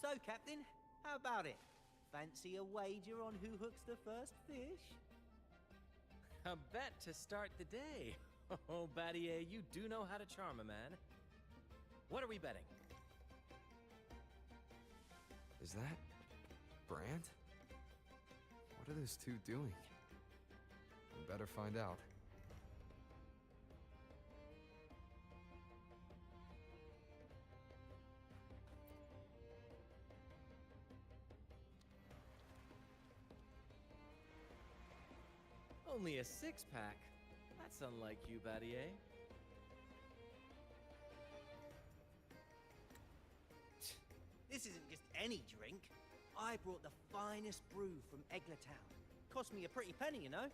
So, Captain, how about it? Fancy a wager on who hooks the first fish? A bet to start the day. Oh, Battier, you do know how to charm a man. What are we betting? Is that Brand? What are those two doing? I better find out. Only a six-pack? That's unlike you, Battier. This isn't just any drink. I brought the finest brew from Eglertown. Cost me a pretty penny, you know.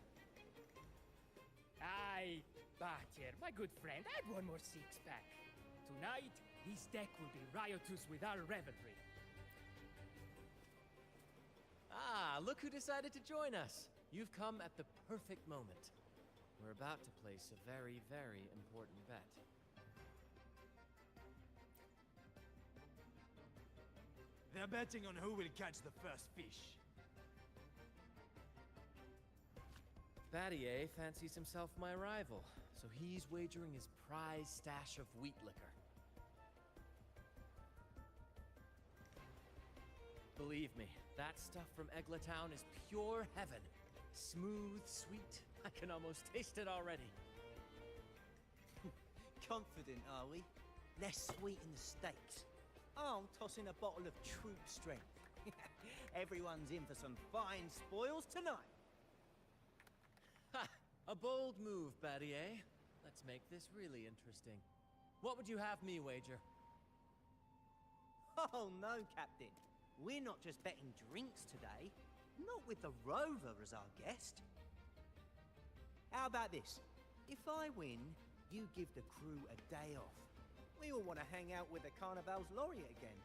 Aye, Battier, my good friend, add one more six-pack. Tonight, this deck will be riotous with our revelry. Ah, look who decided to join us. You've come at the perfect moment. We're about to place a very, very important bet. They're betting on who will catch the first fish. Battier fancies himself my rival, so he's wagering his prize stash of wheat liquor. Believe me, that stuff from Eglertown is pure heaven. Smooth, sweet. I can almost taste it already. Confident, are we? Less sweet in the States. I'll toss in a bottle of troop strength. Everyone's in for some fine spoils tonight. Ha! A bold move, Battier. Let's make this really interesting. What would you have me wager? Oh no, Captain. We're not just betting drinks today. Not with the Rover as our guest. How about this? If I win, you give the crew a day off. We all want to hang out with the Carnival's laureate again.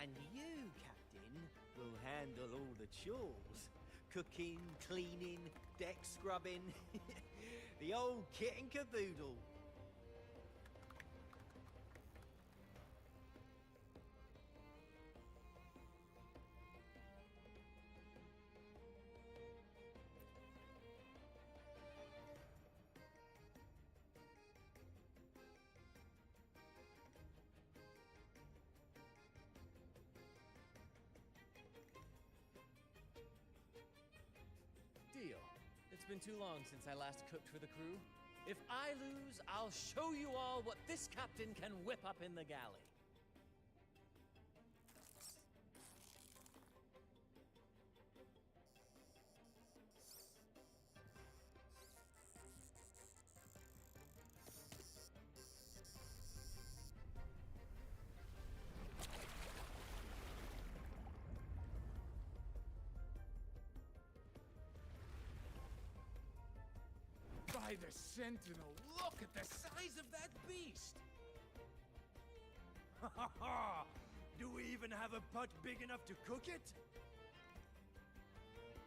And you, Captain, will handle all the chores. Cooking, cleaning, deck scrubbing. The old kit and caboodle. Deal. It's been too long since I last cooked for the crew. If I lose, I'll show you all what this captain can whip up in the galley. By the Sentinel, look at the size of that beast! Ha ha ha! Do we even have a pot big enough to cook it?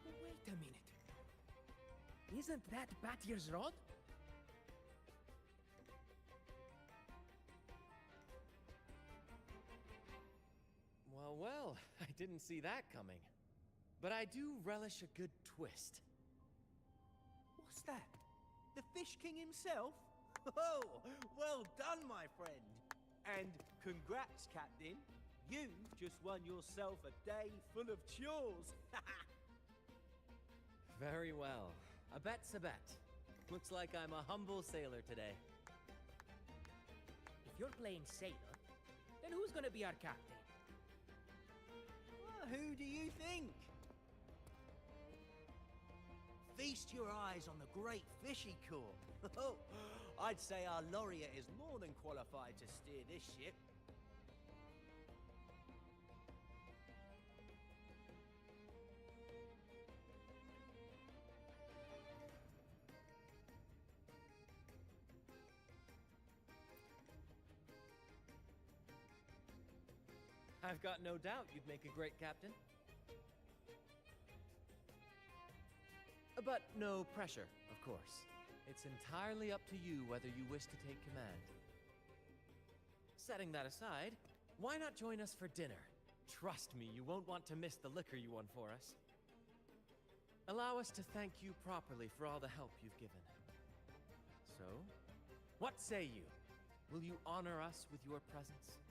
Wait a minute. Isn't that Battier's rod? Well, well, I didn't see that coming. But I do relish a good twist. What's that? The Fish King himself? Oh, well done, my friend. And congrats, Captain. You just won yourself a day full of chores. Very well. A bet's a bet. Looks like I'm a humble sailor today. If you're playing sailor, then who's gonna be our captain? Well, who do you think? Feast your eyes on the great fishy corps. Oh, I'd say our laureate is more than qualified to steer this ship. I've got no doubt you'd make a great captain. But no pressure, of course. It's entirely up to you whether you wish to take command. setting that aside, why not join us for dinner? Trust me, you won't want to miss the liquor you won for us. Allow us to thank you properly for all the help you've given. So, what say you? Will you honor us with your presence?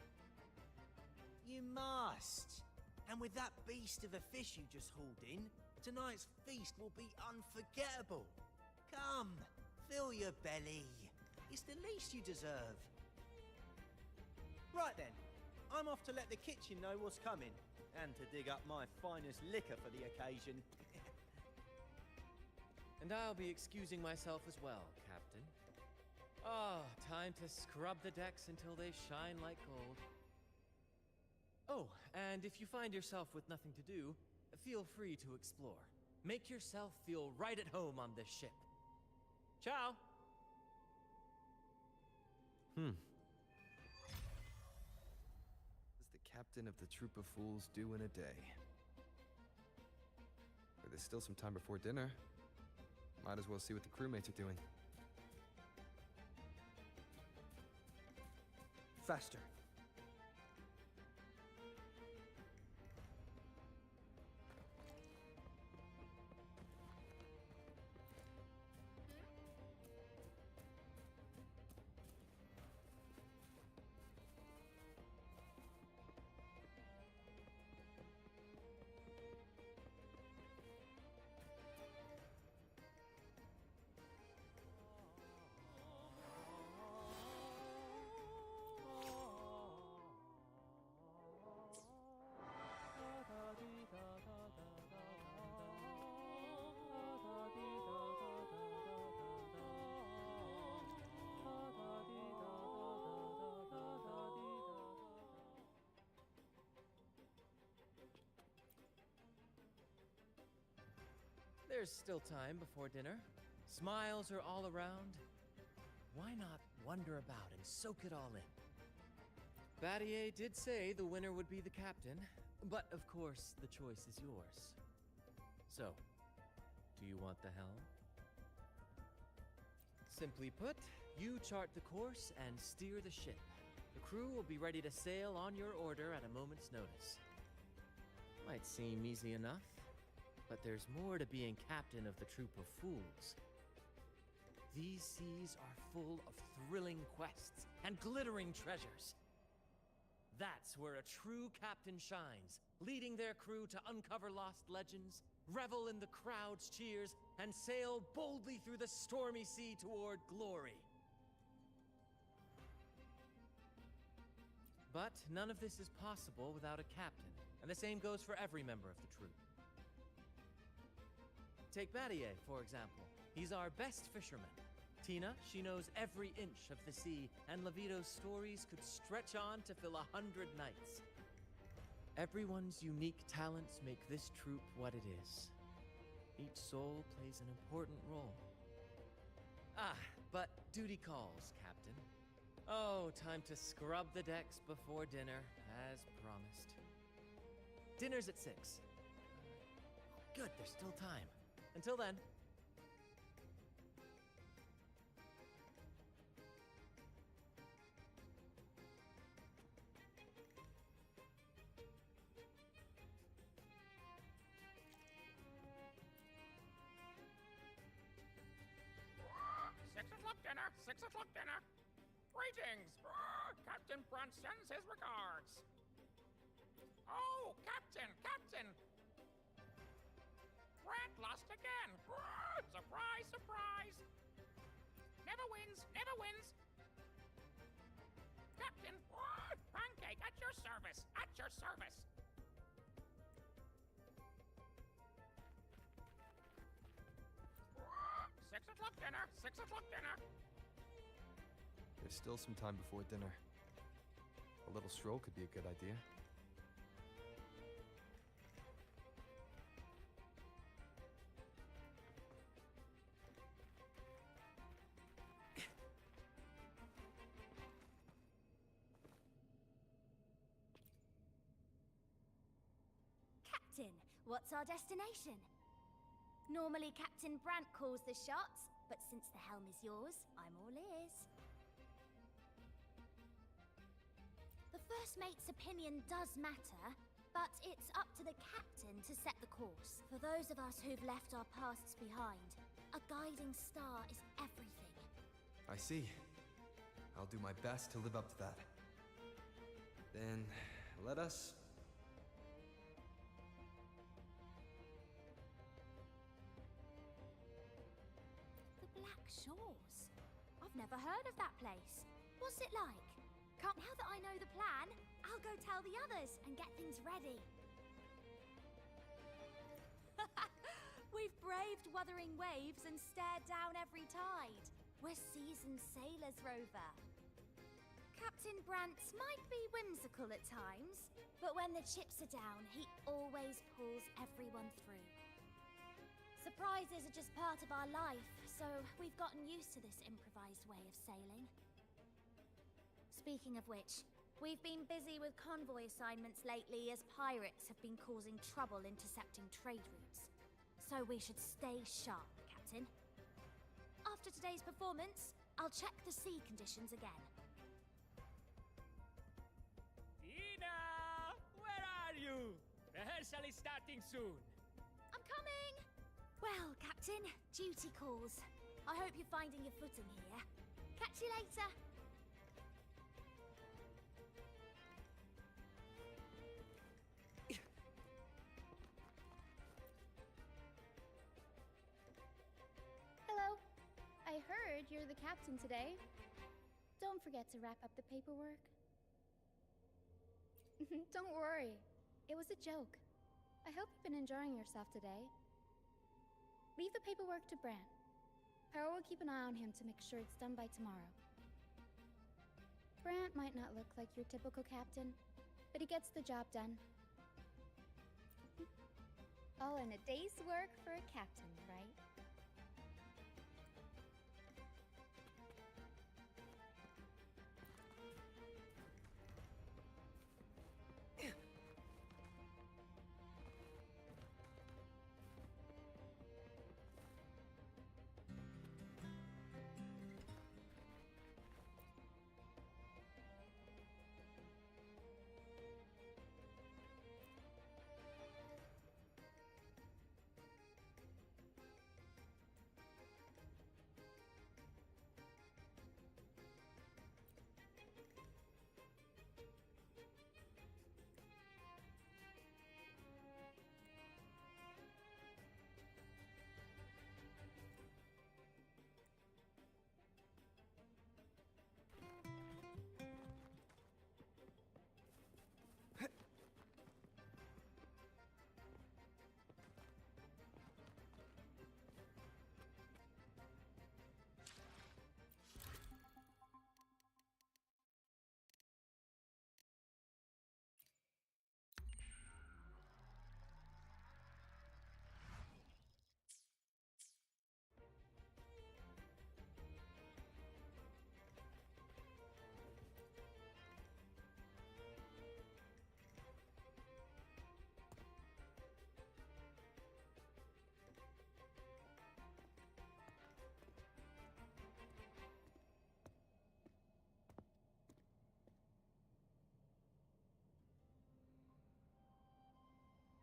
You must. And with that beast of a fish you just hauled in, tonight's feast will be unforgettable. Come, fill your belly. It's the least you deserve. Right then, I'm off to let the kitchen know what's coming, and to dig up my finest liquor for the occasion. And I'll be excusing myself as well, Captain. Ah, time to scrub the decks until they shine like gold. Oh, and if you find yourself with nothing to do, feel free to explore. Make yourself feel right at home on this ship. Ciao! What does the captain of the troop of fools do in a day? But there's still some time before dinner. Might as well see what the crewmates are doing. Faster. There's still time before dinner. Smiles are all around. Why not wander about and soak it all in? Battier did say the winner would be the captain, but of course the choice is yours. So, do you want the helm? Simply put, you chart the course and steer the ship. The crew will be ready to sail on your order at a moment's notice. Might seem easy enough, but there's more to being captain of the troop of fools. These seas are full of thrilling quests and glittering treasures. That's where a true captain shines, leading their crew to uncover lost legends, revel in the crowd's cheers, and sail boldly through the stormy sea toward glory. But none of this is possible without a captain, and the same goes for every member of the troop. Take Battier, for example. He's our best fisherman. Tina, she knows every inch of the sea, and Levito's stories could stretch on to fill 100 nights. Everyone's unique talents make this troop what it is. Each soul plays an important role. Ah, but duty calls, Captain. Oh, time to scrub the decks before dinner, as promised. Dinner's at 6. Good, there's still time. Until then. Dinner! 6 o'clock dinner! Greetings! Captain Brant sends his regards! Oh, Captain! Captain! Brant lost again! Surprise, surprise! Never wins! Never wins! Captain! Pancake at your service! At your service! 6 o'clock dinner! 6 o'clock dinner! There's still some time before dinner. A little stroll could be a good idea. Captain, what's our destination? Normally Captain Brant calls the shots, but since the helm is yours, I'm all ears. mate's opinion does matter, but it's up to the captain to set the course. For those of us who've left our pasts behind, a guiding star is everything. I see. I'll do my best to live up to that. Then, let us... The Black Shores? I've never heard of that place. What's it like? Now that I know the plan, I'll go tell the others and get things ready. We've braved Wuthering waves and stared down every tide. We're seasoned sailors, Rover. Captain Brant's might be whimsical at times, but when the chips are down, he always pulls everyone through. Surprises are just part of our life, so we've gotten used to this improvised way of sailing. Speaking of which, we've been busy with convoy assignments lately as pirates have been causing trouble intercepting trade routes. So we should stay sharp, Captain. After today's performance, I'll check the sea conditions again. Tina! Where are you? Rehearsal is starting soon. I'm coming! Well, Captain, duty calls. I hope you're finding your footing here. Catch you later. Hello. I heard you're the captain today. Don't forget to wrap up the paperwork. Don't worry. It was a joke. I hope you've been enjoying yourself today. Leave the paperwork to Brant. Power will keep an eye on him to make sure it's done by tomorrow. Brant might not look like your typical captain, but he gets the job done. All in a day's work for a captain, right?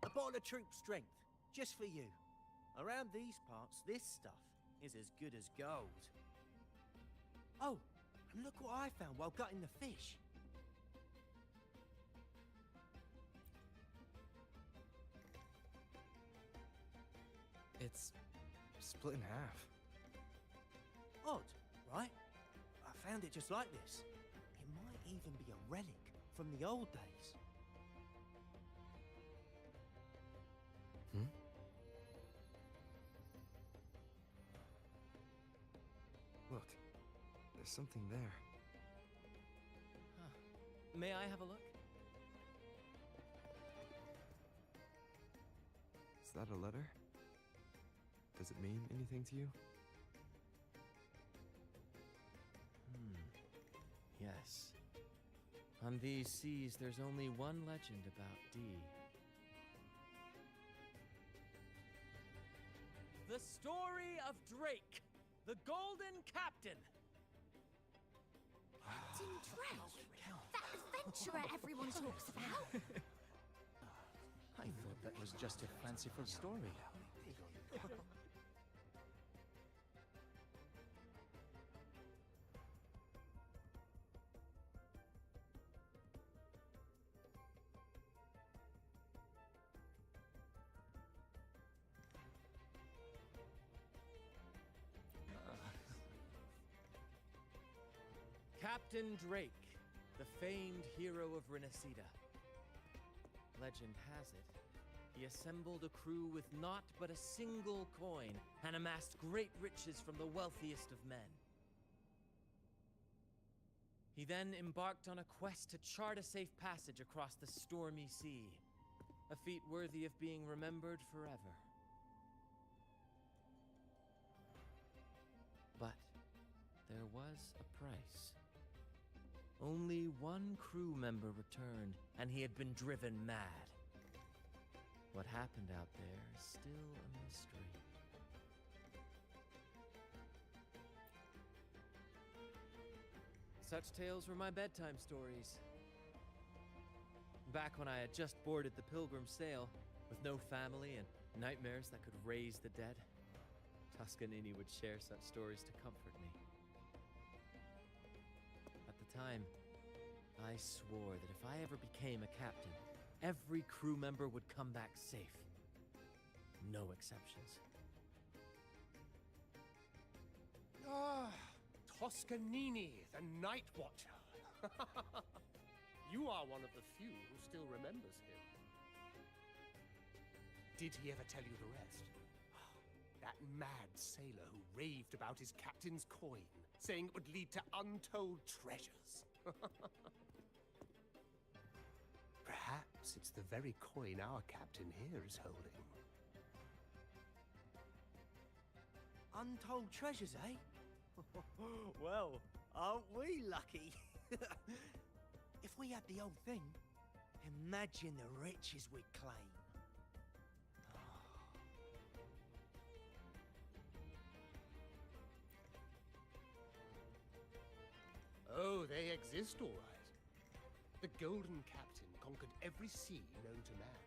A bottle of troop strength, just for you. Around these parts, this stuff is as good as gold. Oh, and look what I found while gutting the fish. It's split in half. Odd, right? I found it just like this. It might even be a relic from the old days. Look, there's something there. Huh. May I have a look? Is that a letter? Does it mean anything to you? Yes. On these seas, there's only one legend about Dee. The story of Drake, the Golden Captain. Captain Drake? That adventurer everyone talks about. I thought that was just a fanciful story. Captain Drake, the famed hero of Renacida. Legend has it, he assembled a crew with naught but a single coin and amassed great riches from the wealthiest of men. He then embarked on a quest to chart a safe passage across the stormy sea, a feat worthy of being remembered forever. But there was a price. Only one crew member returned, and he had been driven mad. What happened out there is still a mystery. Such tales were my bedtime stories. Back when I had just boarded the Pilgrim sail, with no family and nightmares that could raise the dead, Toscanini would share such stories to comfort me. At the time, I swore that if I ever became a captain, every crew member would come back safe. No exceptions. Ah, Toscanini, the Night Watcher. You are one of the few who still remembers him. Did he ever tell you the rest? That mad sailor who raved about his captain's coin, saying it would lead to untold treasures. Perhaps it's the very coin our captain here is holding. Untold treasures, eh? Well, aren't we lucky? If we had the whole thing, imagine the riches we'd claim. Oh, they exist all right. The Golden Captain conquered every sea known to man.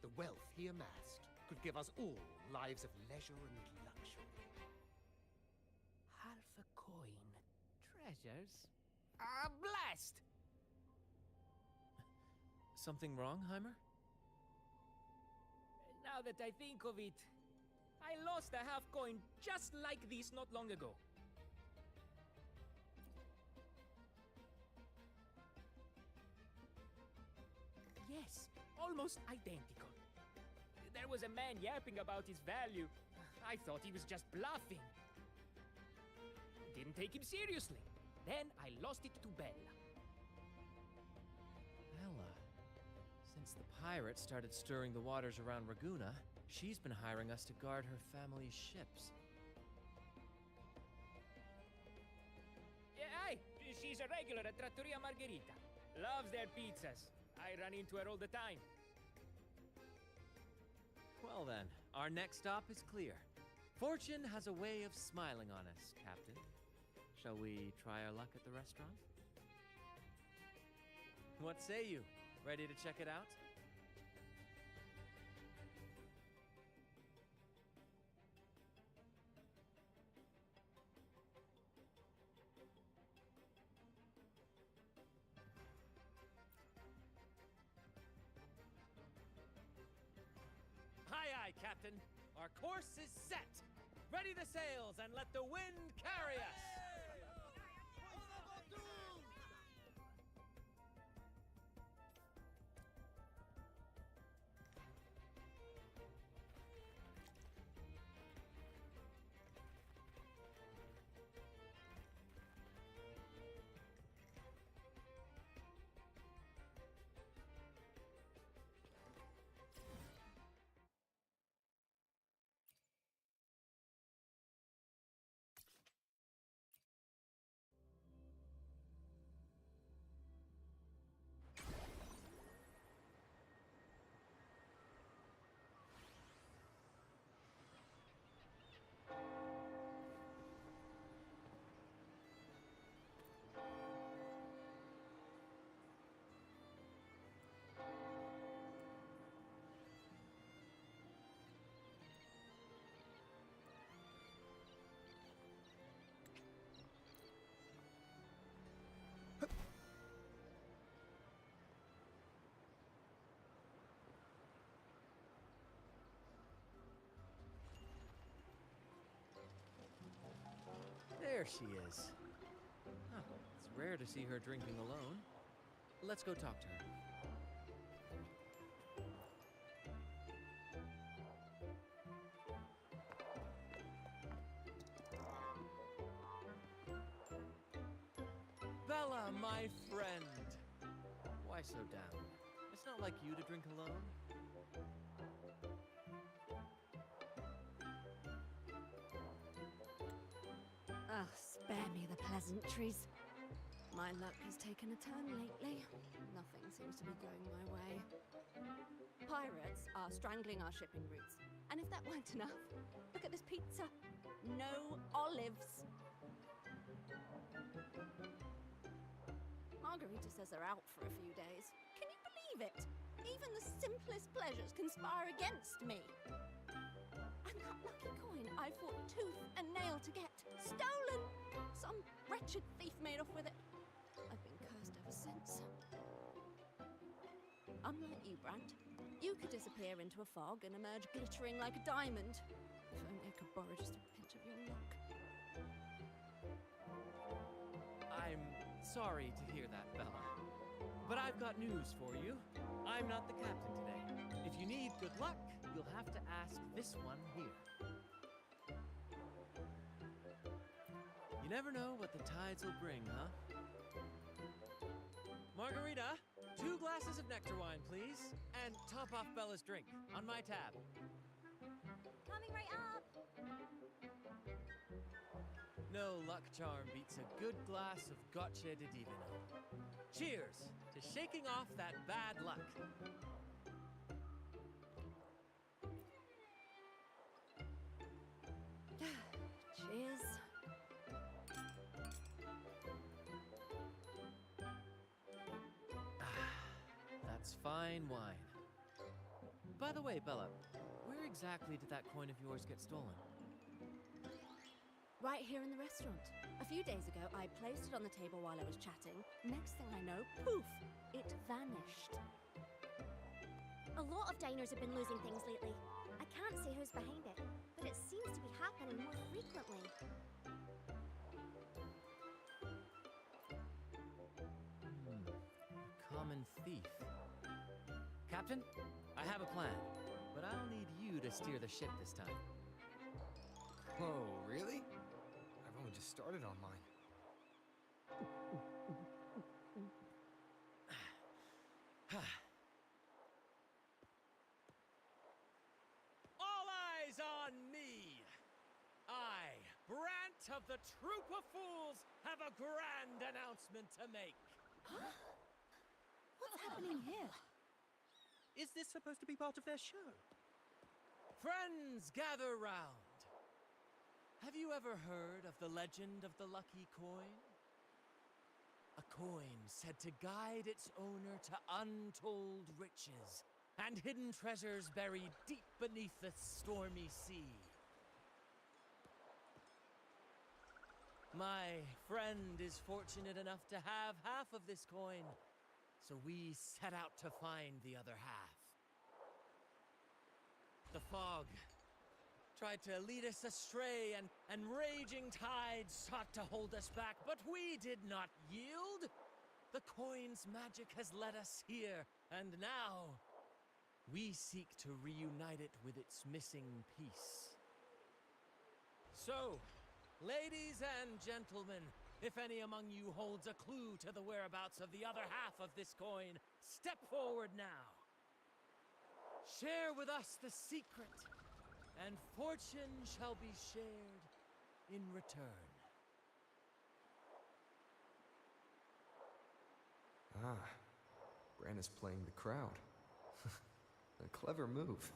The wealth he amassed could give us all lives of leisure and luxury. Half a coin. Treasures? Ah, blast! Something wrong, Heimer? Now that I think of it, I lost a half coin just like this not long ago. Yes, almost identical. There was a man yapping about his value. I thought he was just bluffing. Didn't take him seriously. Then I lost it to Bella. Bella. Since the pirates started stirring the waters around Ragusa, she's been hiring us to guard her family's ships. Yeah, aye, she's a regular at Trattoria Margherita. Loves their pizzas. I run into her all the time. Well then, our next stop is clear. Fortune has a way of smiling on us, Captain. Shall we try our luck at the restaurant? What say you? Ready to check it out? Aye, aye, Captain. Our course is set. Ready the sails and let the wind carry us. There she is. Huh, it's rare to see her drinking alone. Let's go talk to her. Bella, my friend! Why so down? It's not like you to drink alone. Ah, spare me the pleasantries. My luck has taken a turn lately. Nothing seems to be going my way. Pirates are strangling our shipping routes. And if that weren't enough, look at this pizza. No olives. Margarita says they're out for a few days. Can you believe it? Even the simplest pleasures conspire against me. And that lucky coin I fought tooth and nail to get. Stolen! Some wretched thief made off with it. I've been cursed ever since. Unlike you, Brant, you could disappear into a fog and emerge glittering like a diamond. If only I could borrow just a pinch of your luck. I'm sorry to hear that, Bella. But I've got news for you. I'm not the captain today. If you need good luck, you'll have to ask this one here. You never know what the tides will bring, huh? Margarita, 2 glasses of nectar wine, please. And top off Bella's drink on my tab. Coming right up. No luck charm beats a good glass of gocce di divino. Cheers to shaking off that bad luck. Cheers. That's fine wine. By the way, Bella, where exactly did that coin of yours get stolen? Right here in the restaurant. A few days ago, I placed it on the table while I was chatting. Next thing I know, poof, it vanished. A lot of diners have been losing things lately. I can't say who's behind it, but it seems to be happening more frequently. A common thief. Captain, I have a plan, but I'll need you to steer the ship this time. Oh, really? I've only just started on mine. All eyes on me! I, Brant of the Troop of Fools, have a grand announcement to make. What's happening here? Is this supposed to be part of their show? Friends, gather round. Have you ever heard of the legend of the lucky coin? A coin said to guide its owner to untold riches and hidden treasures buried deep beneath the stormy sea. My friend is fortunate enough to have half of this coin, so we set out to find the other half. The fog tried to lead us astray, and raging tides sought to hold us back, but we did not yield. The coin's magic has led us here, and now we seek to reunite it with its missing piece. So, ladies and gentlemen, if any among you holds a clue to the whereabouts of the other half of this coin, step forward now. Share with us the secret, and fortune shall be shared in return. Ah, Bran is playing the crowd. A clever move.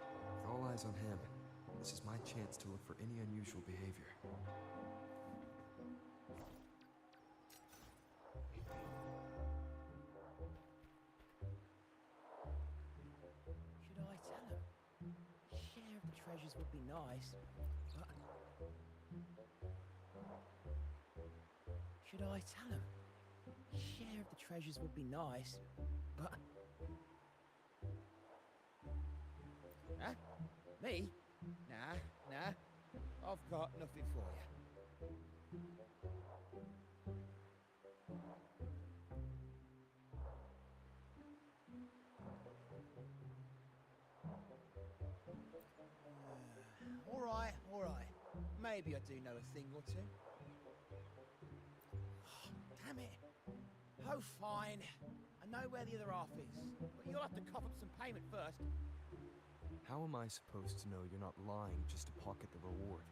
With all eyes on him, this is my chance to look for any unusual behavior. Should I tell him? Share of the treasures would be nice, but... Should I tell him? Share of the treasures would be nice, but... Huh? Me? Nah. I've got nothing for you. All right. Maybe I do know a thing or two. Oh, damn it. Oh, fine. I know where the other half is, but you'll have to cough up some payment first. How am I supposed to know you're not lying just to pocket the reward?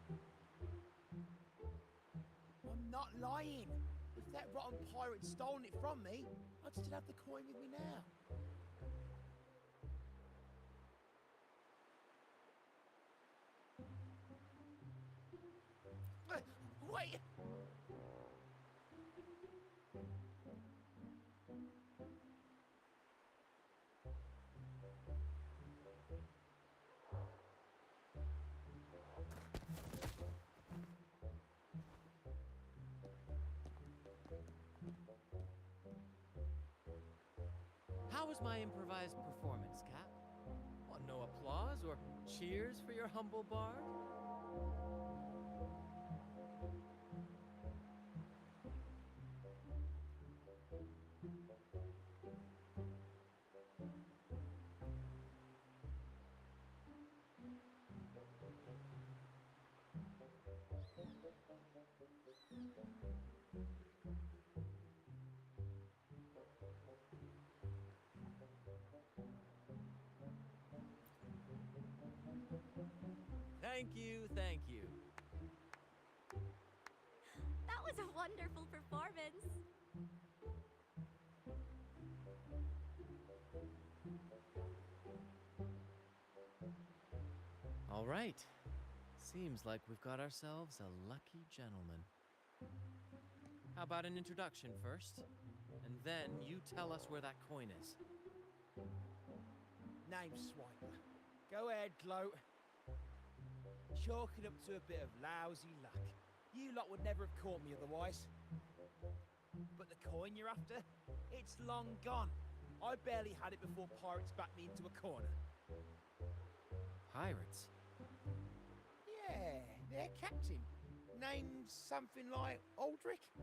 I'm not lying. If that rotten pirate'd stolen it from me, I'd still have the coin with me now. Wait! How was my improvised performance, Cap? What, no applause or cheers for your humble bard? Thank you. That was a wonderful performance. All right. Seems like we've got ourselves a lucky gentleman. How about an introduction first? And then you tell us where that coin is. Name's Swiper. Go ahead, gloat. Chalk it up to a bit of lousy luck. You lot would never have caught me otherwise. But the coin you're after? It's long gone. I barely had it before pirates backed me into a corner. Pirates? Yeah, their captain. Named something like Aldrich.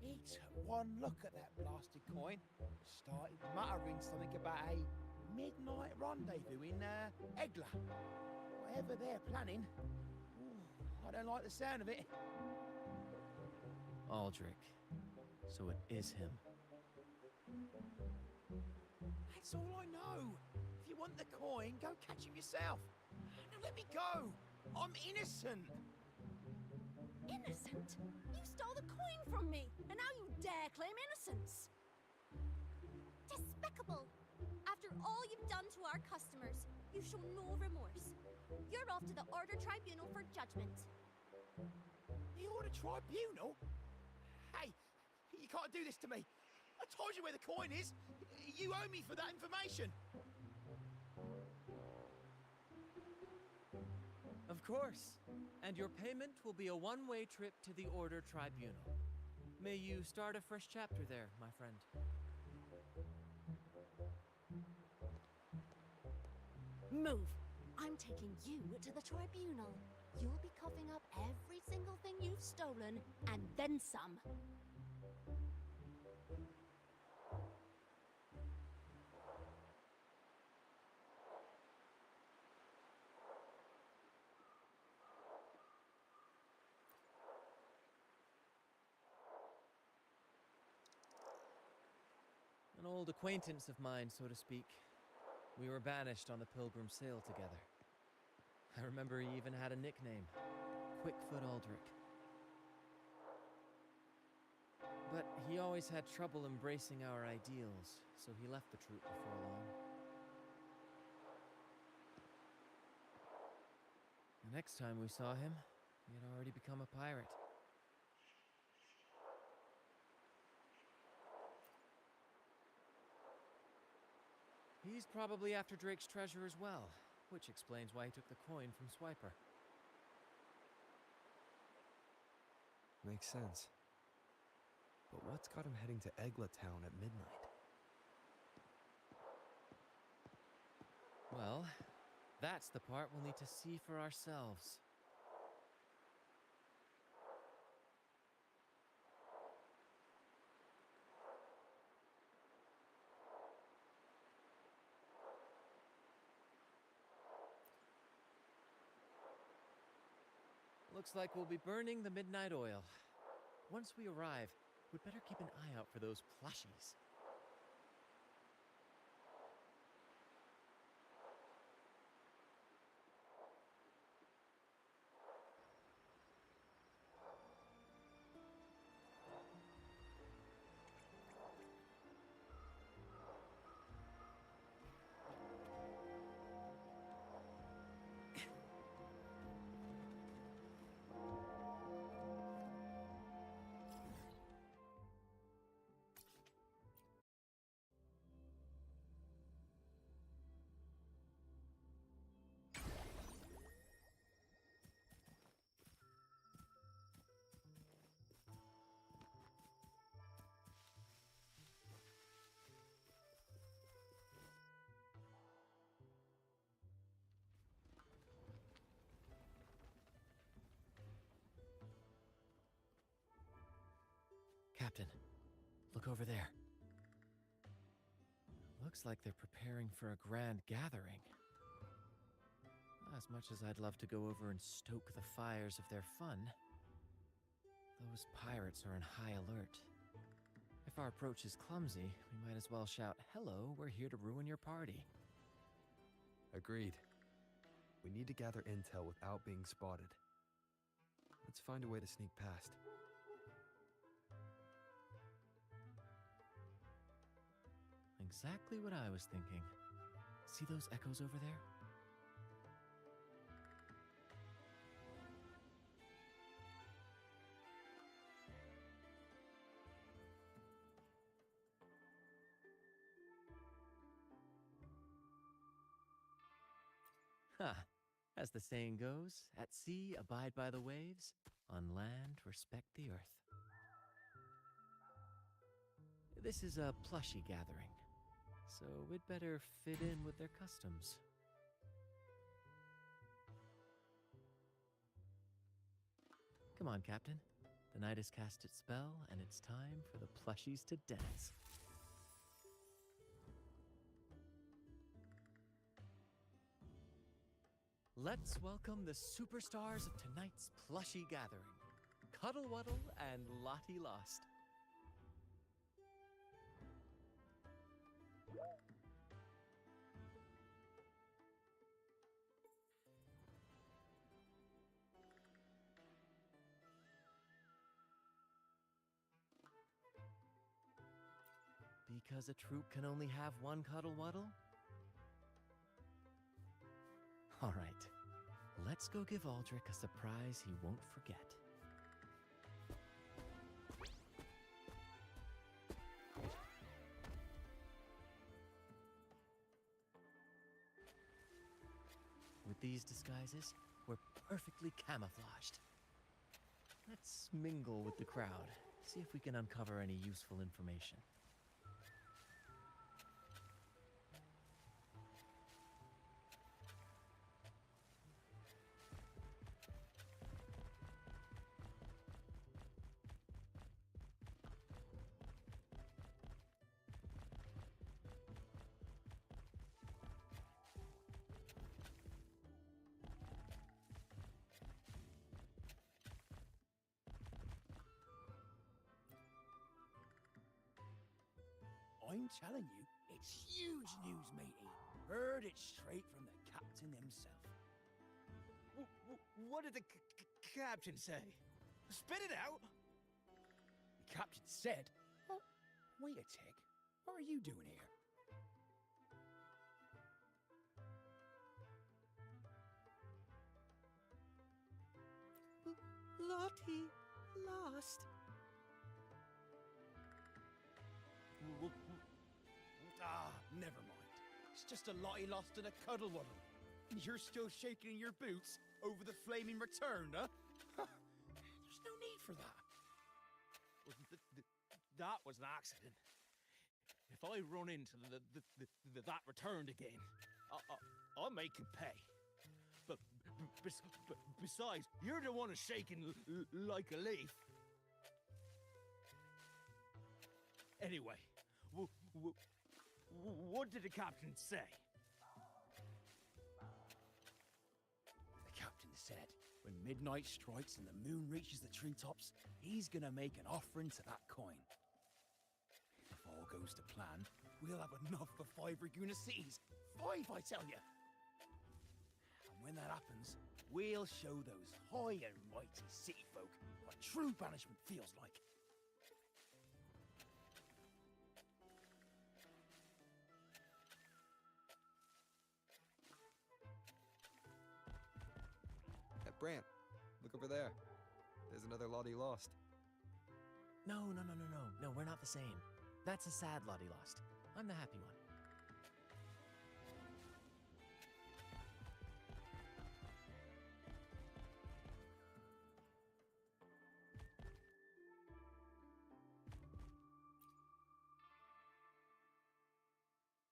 He took one look at that blasted coin. Started muttering something about a midnight rendezvous in Egla. Whatever they're planning. Ooh, I don't like the sound of it. Aldrich. So it is him. That's all I know. If you want the coin, go catch him yourself. Now let me go. I'm innocent. Innocent? You stole the coin from me, and now you dare claim innocence. Despicable! After all you've done to our customers, you show no remorse. You're off to the Order Tribunal for judgment. The Order Tribunal? Hey, you can't do this to me. I told you where the coin is. You owe me for that information. Of course. And your payment will be a one-way trip to the Order Tribunal. May you start a fresh chapter there, my friend. Move. I'm taking you to the tribunal. You'll be coughing up every single thing you've stolen, and then some. An old acquaintance of mine, so to speak. We were banished on the Pilgrim sail together. I remember he even had a nickname, Quickfoot Aldrich. But he always had trouble embracing our ideals, so he left the troop before long. The next time we saw him, he had already become a pirate. He's probably after Drake's treasure as well, which explains why he took the coin from Swiper. Makes sense. But what's got him heading to Egla Town at midnight? Well, that's the part we'll need to see for ourselves. Looks like we'll be burning the midnight oil. Once we arrive, we'd better keep an eye out for those plushies. Captain, look over there. Looks like they're preparing for a grand gathering. As much as I'd love to go over and stoke the fires of their fun, those pirates are in high alert. If our approach is clumsy, we might as well shout, "Hello, we're here to ruin your party." Agreed. We need to gather intel without being spotted. Let's find a way to sneak past. Exactly what I was thinking. See those echoes over there? Ha! As the saying goes, at sea abide by the waves, on land respect the earth. This is a plushie gathering, so we'd better fit in with their customs. Come on, Captain. The night has cast its spell, and it's time for the plushies to dance. Let's welcome the superstars of tonight's plushie gathering, Cuddle Wuddle and Lottie Lost. Because a troop can only have one Cuddle Wuddle? All right, let's go give Aldrich a surprise he won't forget. With these disguises, we're perfectly camouflaged. Let's mingle with the crowd, see if we can uncover any useful information. I'm telling you, it's huge news, matey. Heard it straight from the captain himself. What did the captain say? Spit it out! The captain said, "Oh, wait a tick. What are you doing here?" Lottie Lost. Never mind. It's just a Lottie Lost and a Cuddle Wuddle. And you're still shaking in your boots over the flaming return, huh? There's no need for that. That was an accident. If I run into that returned again, I'll make you pay. But besides, you're the one who's shaking like a leaf. Anyway, what did the captain say? The captain said When midnight strikes and the moon reaches the treetops, he's gonna make an offering to that coin. If all goes to plan, we'll have enough for 5 Raguna cities. 5, I tell you! And when that happens, we'll show those high and mighty city folk what true banishment feels like. Brant, look over there. There's another Lottie lost. No, we're not the same. That's a sad Lottie lost. I'm the happy one.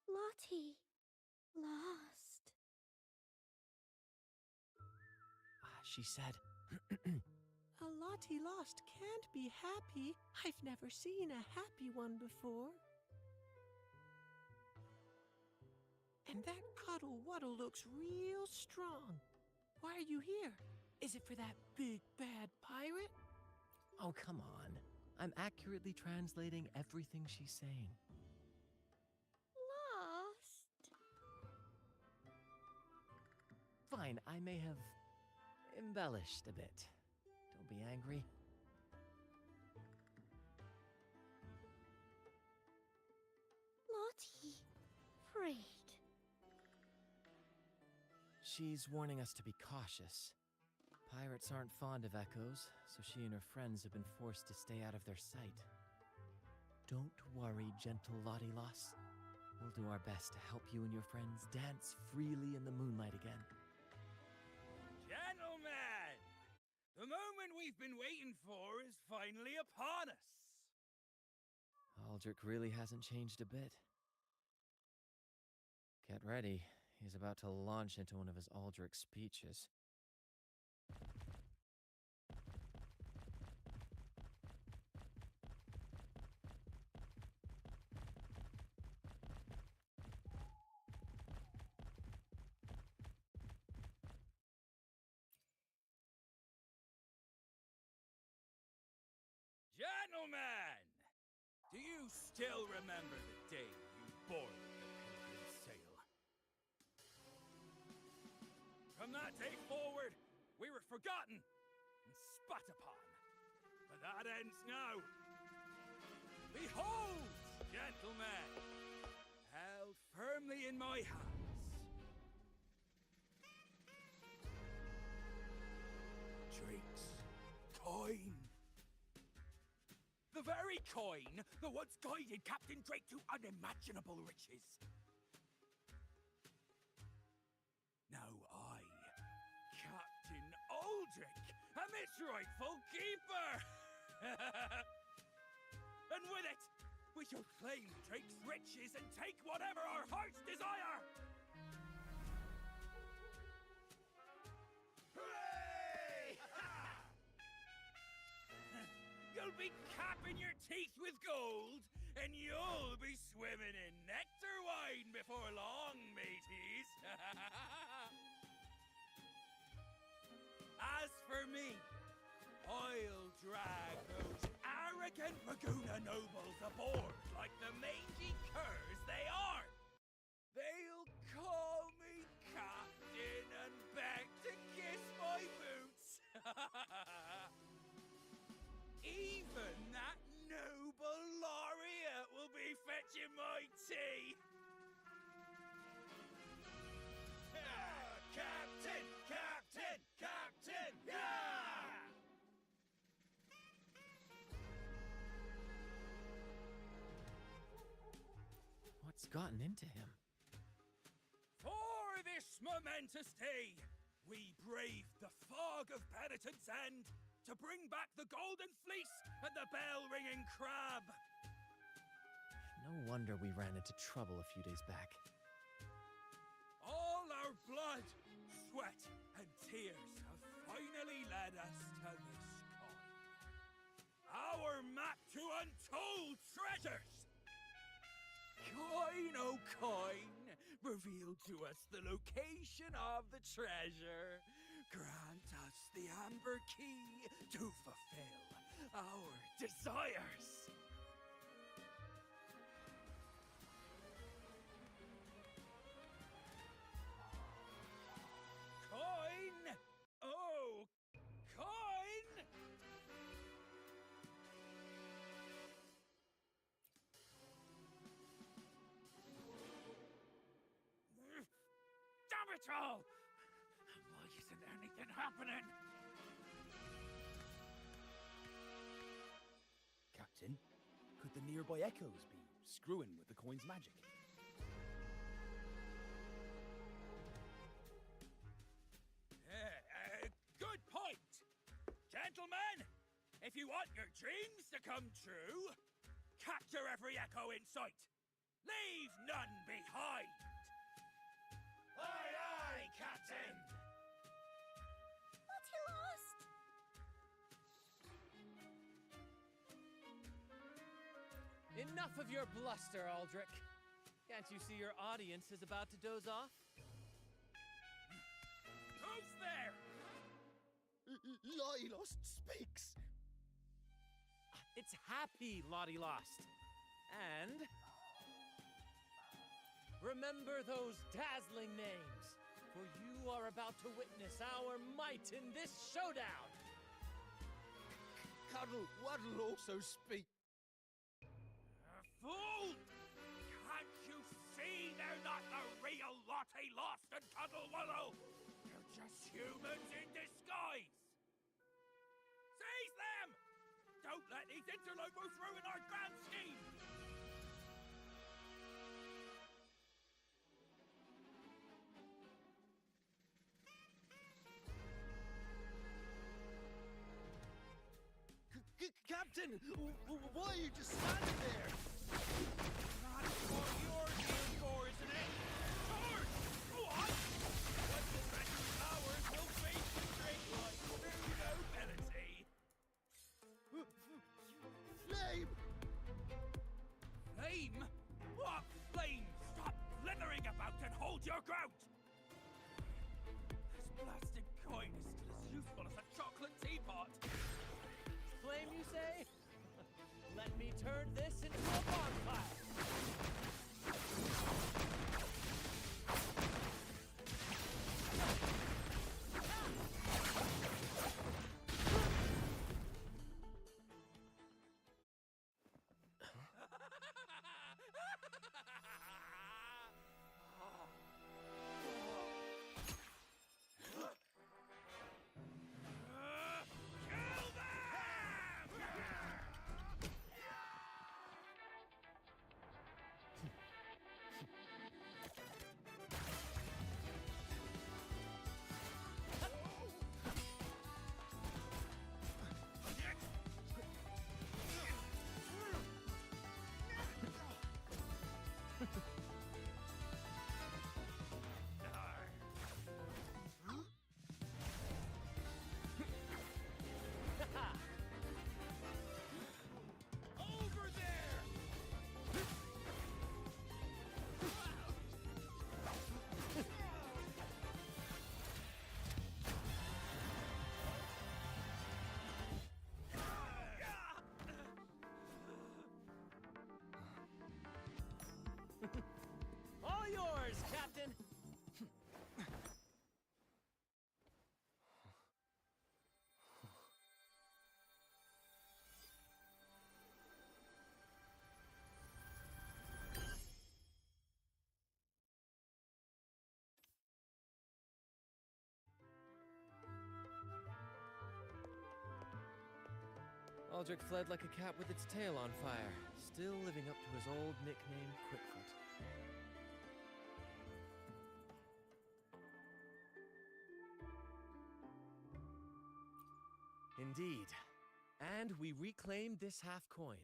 Lottie. Lost. She said... A Lottie lost can't be happy. I've never seen a happy one before. And that Cuddle Waddle looks real strong. Why are you here? Is it for that big bad pirate? Oh, come on. I'm accurately translating everything she's saying. Lost. Fine, I may have embellished a bit. Don't be angry. Lottie. Afraid. She's warning us to be cautious. Pirates aren't fond of echoes, so she and her friends have been forced to stay out of their sight. Don't worry, gentle Lottie Loss. We'll do our best to help you and your friends dance freely in the moonlight again. Gentlemen! The moment we've been waiting for is finally upon us! Aldrich really hasn't changed a bit. Get ready. He's about to launch into one of his Aldrich speeches. Gentlemen! Do you still remember the day you boarded the Pilgrim's sail? From that day forward, we were forgotten and spat upon. But that ends now. Behold, gentlemen, held firmly in my hands. Drake's coin. The very coin that once guided Captain Drake to unimaginable riches. Now I, Captain Aldrich, am its rightful keeper! And with it, we shall claim Drake's riches and take whatever our hearts desire! Hooray! You'll be capping your teeth with gold, and you'll be swimming in nectar wine before long, mateys. As for me, I'll drag those arrogant Raguna nobles aboard like the mangy curs they are. They'll call me captain and beg to kiss my boots. Even that noble laureate will be fetching my tea. Captain! Captain! Captain! Yeah! What's gotten into him? For this momentous day, we braved the fog of penitence and to bring back the golden fleece and the bell-ringing crab. No wonder we ran into trouble a few days back. All our blood, sweat, and tears have finally led us to this coin. Our map to untold treasures! Coin, oh coin, reveal to us the location of the treasure. grant us the Amber Key to fulfill our desires. Coin! Oh, coin! Damn it all! Why isn't anything happening? Captain, could the nearby echoes be screwing with the coin's magic? Good point! Gentlemen, if you want your dreams to come true, capture every echo in sight. Leave none behind. Aye, aye, Captain! What, he lost? Enough of your bluster, Aldrich. Can't you see your audience is about to doze off? Who's there? Lottie Lost speaks! It's happy Lottie Lost. And remember those dazzling names, for you are about to witness our might in this showdown. Cuddle Waddle also speak. Fool! Can't you see they're not the real Lottie Lost and Cuddle Wallow? They're just humans in disguise! Seize them! Don't let these interlopers ruin our grand scheme! Captain, why are you just standing there? That's what you're here for, isn't it? George! Go on! What the magic powers will face the drink like true nobility! Flame! Flame? What flame? Stop blithering about and hold your ground! This blasted coin is still as useful as a chocolate teapot! Flame, you say? Let me turn this into a bonfire! All yours, Captain! Aldrich fled like a cat with its tail on fire, still living up to his old nickname, Quickfoot. Indeed. And we reclaimed this half coin.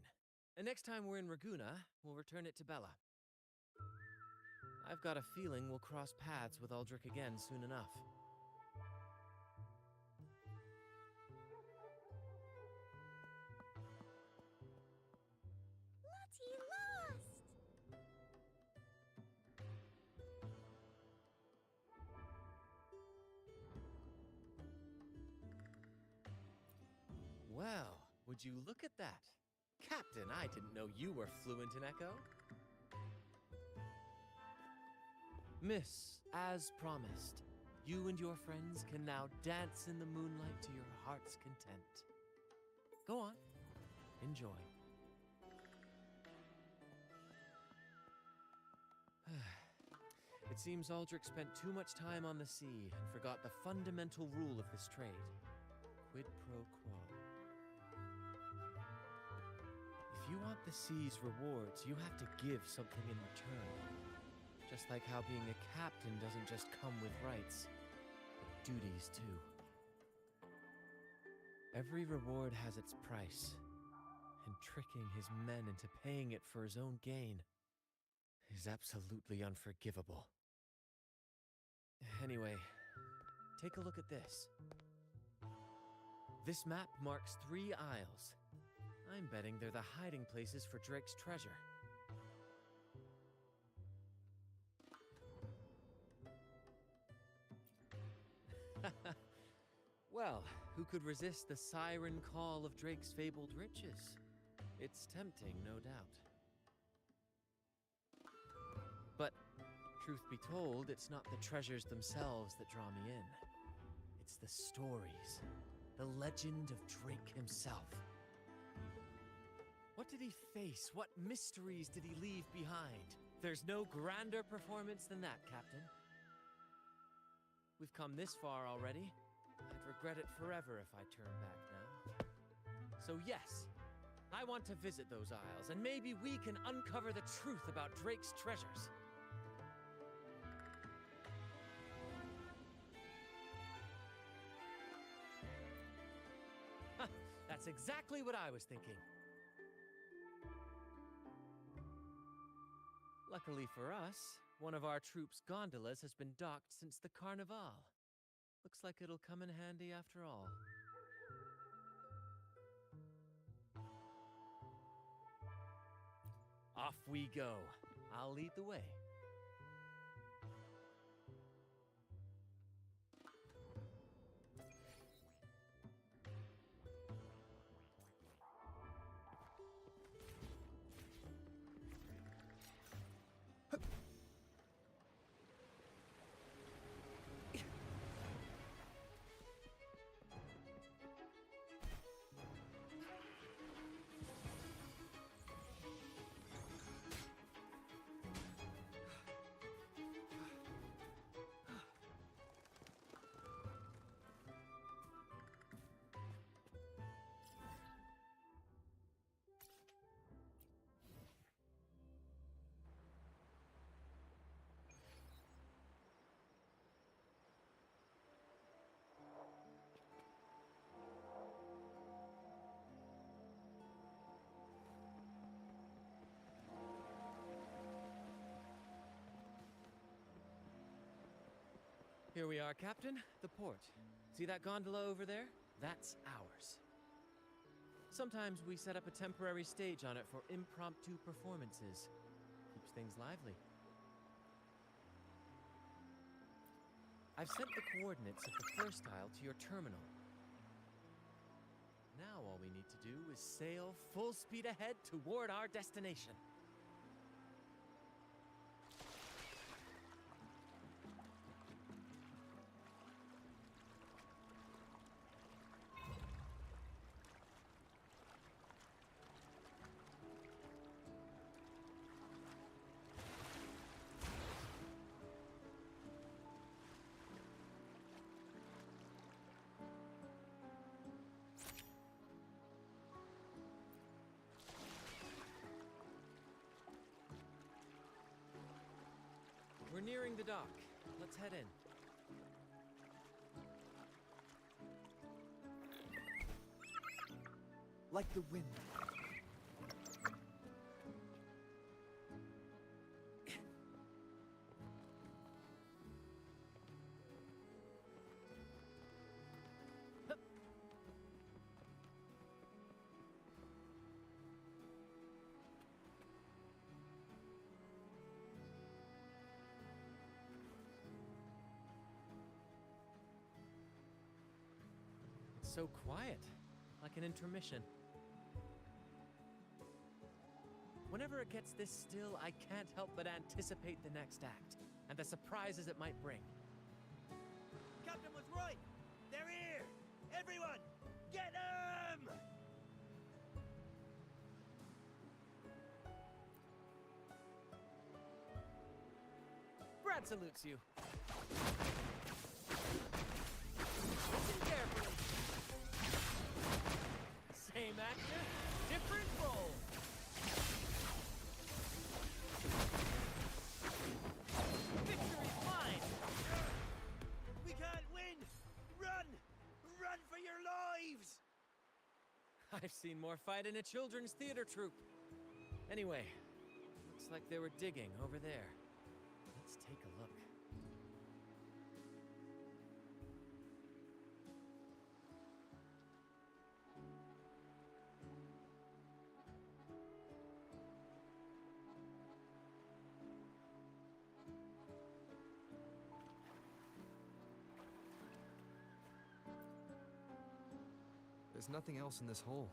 And next time we're in Raguna, we'll return it to Bella. I've got a feeling we'll cross paths with Aldrich again soon enough. Lottie Lost! Would you look at that? Captain, I didn't know you were fluent in Echo. Miss, as promised, you and your friends can now dance in the moonlight to your heart's content. Go on, enjoy. It seems Aldrich spent too much time on the sea and forgot the fundamental rule of this trade. Quid pro quo. If you want the sea's rewards, you have to give something in return. Just like how being a captain doesn't just come with rights, but duties too. Every reward has its price, and tricking his men into paying it for his own gain is absolutely unforgivable. Anyway, take a look at this. This map marks 3 isles. I'm betting they're the hiding places for Drake's treasure. Well, who could resist the siren call of Drake's fabled riches? It's tempting, no doubt. But, truth be told, it's not the treasures themselves that draw me in. It's the stories, the legend of Drake himself. What did he face? What mysteries did he leave behind? There's no grander performance than that, Captain. We've come this far already. I'd regret it forever if I turned back now. So yes, I want to visit those isles, and maybe we can uncover the truth about Drake's treasures. That's exactly what I was thinking. Luckily for us, one of our troops' gondolas has been docked since the Carnival. Looks like it'll come in handy after all. Off we go. I'll lead the way. Here we are, Captain. The port. See that gondola over there? That's ours. Sometimes we set up a temporary stage on it for impromptu performances. Keeps things lively. I've sent the coordinates of the first isle to your terminal. Now all we need to do is sail full speed ahead toward our destination. We're nearing the dock. Let's head in. Like the wind. So quiet, like an intermission. Whenever it gets this still, I can't help but anticipate the next act, and the surprises it might bring. Captain was right! They're here! Everyone, get them! Brad salutes you. Listen carefully. Same actor, different role. Victory's mine! We can't win! Run! Run for your lives! I've seen more fight in a children's theater troupe. Anyway, looks like they were digging over there. Let's take a look. There's nothing else in this hole.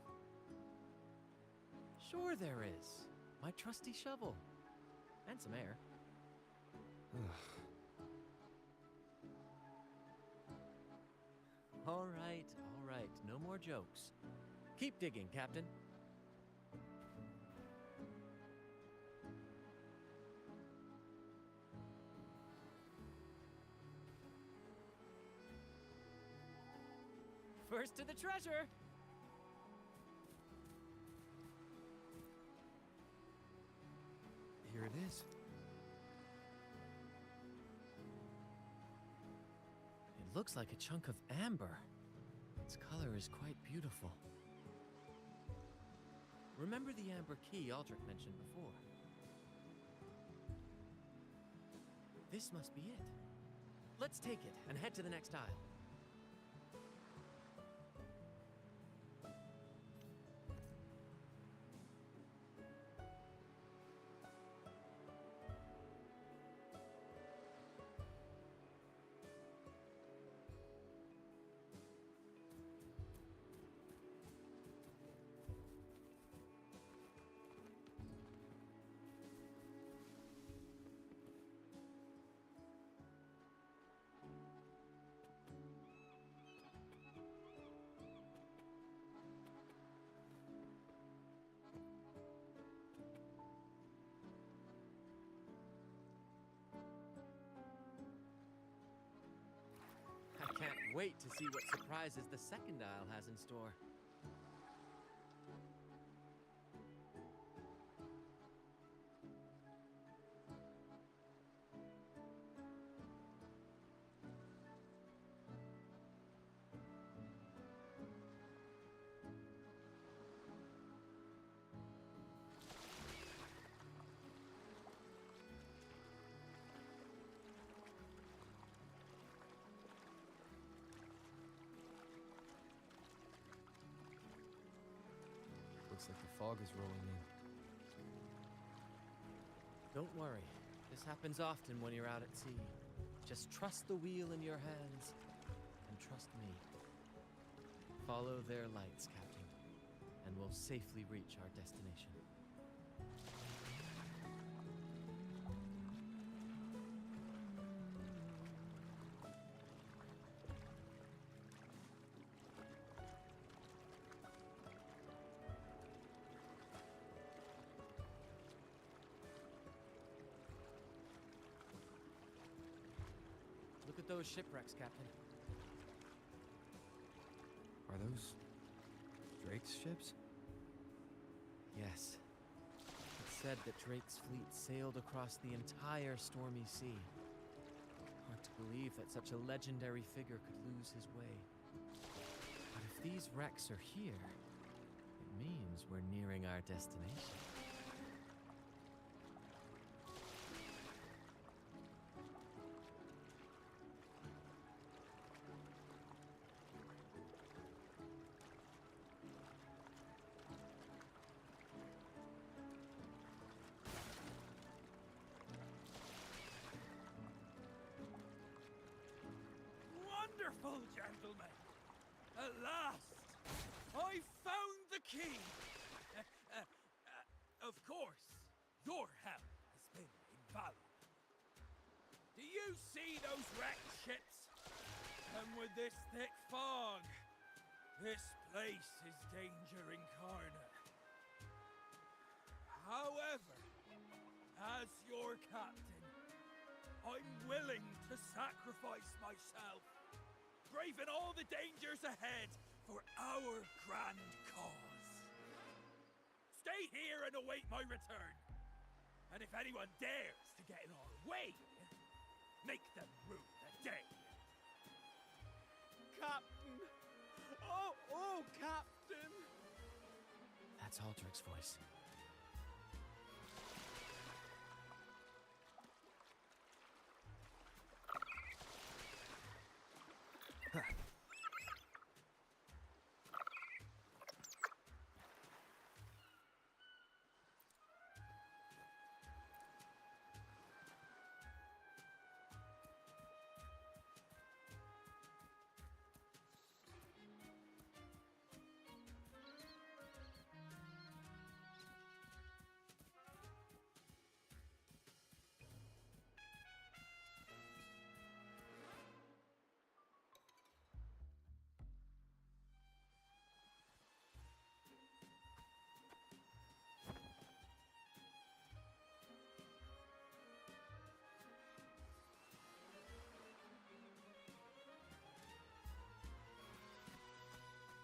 Sure there is. My trusty shovel. And some air. All right. No more jokes. Keep digging, Captain. First to the treasure! Here it is. It looks like a chunk of amber. Its color is quite beautiful. Remember the amber key Aldrich mentioned before? This must be it. Let's take it and head to the next aisle. I can't wait to see what surprises the second aisle has in store. Looks like the fog is rolling in. Don't worry. This happens often when you're out at sea. Just trust the wheel in your hands, and trust me. Follow their lights, Captain, and we'll safely reach our destination. Look at those shipwrecks, Captain. Are those Drake's ships? Yes. It's said that Drake's fleet sailed across the entire stormy sea. Hard to believe that such a legendary figure could lose his way. But if these wrecks are here, it means we're nearing our destination. Wonderful, gentlemen! At last, I found the key! Of course, those wrecked ships. And with this thick fog, this place is danger incarnate. However, as your captain, I'm willing to sacrifice myself, braving all the dangers ahead for our grand cause. Stay here and await my return. And if anyone dares to get in our way, make them rue the day. Captain! Oh, Captain! That's Aldrich's voice.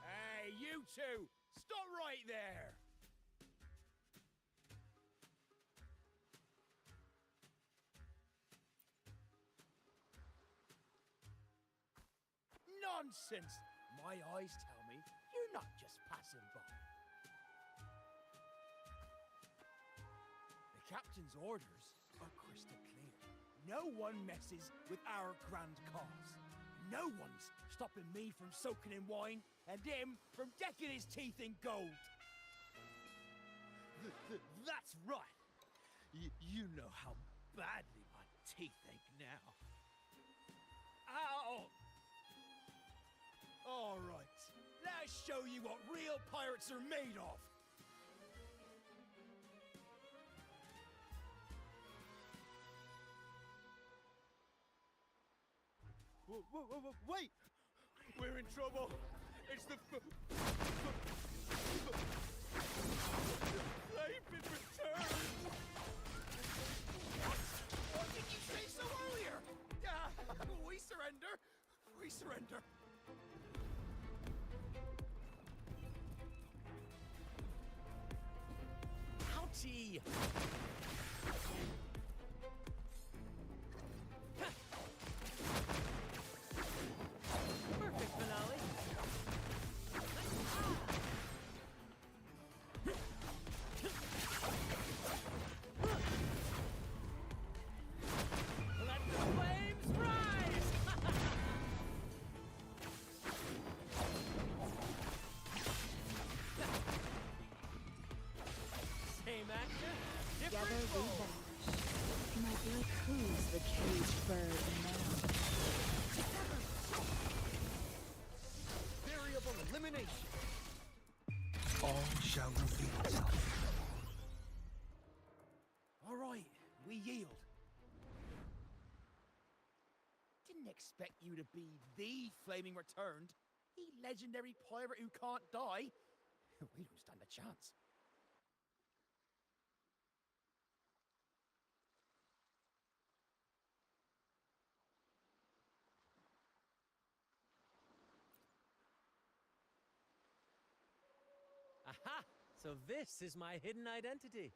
Hey, you two! Stop right there! Nonsense! My eyes tell me you're not just passing by. The captain's orders are crystal clear. No one messes with our grand cause. No one's stopping me from soaking in wine and him from decking his teeth in gold. That's right. You know how badly my teeth ache now. Ow! All right, let's show you what real pirates are made of. Wait! We're in trouble. It's the flame been returned. What did you say so earlier? We surrender. We surrender. Ouchie! Perfect finale. Let the flames rise! Same actor, Together different we role. vanish. You might be like who's the caged bird now? Variable elimination. All shall reveal itself. All right, we yield. Didn't expect you to be the Flaming Returned, the legendary pirate who can't die. We don't stand a chance. Aha! So this is my hidden identity.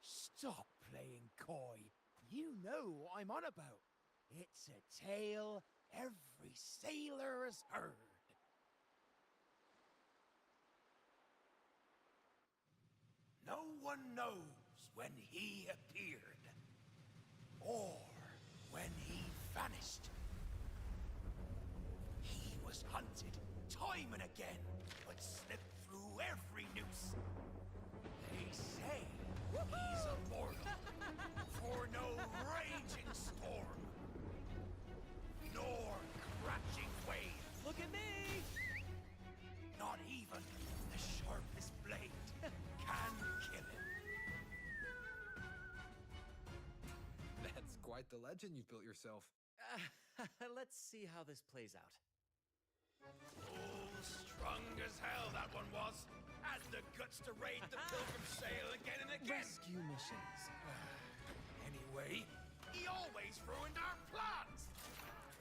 Stop playing coy. You know what I'm on about. It's a tale every sailor has heard. No one knows when he appeared, or when he vanished. He was hunted time and again, but slipped through every noose. They say he's immortal, for no raging storm, nor crashing wave. Look at me! Not even the sharpest blade can kill him. the legend you built yourself. Let's see how this plays out. Oh, strong as hell that one was. Had the guts to raid the Pilgrim Sail again and again. Rescue missions. Anyway, he always ruined our plans.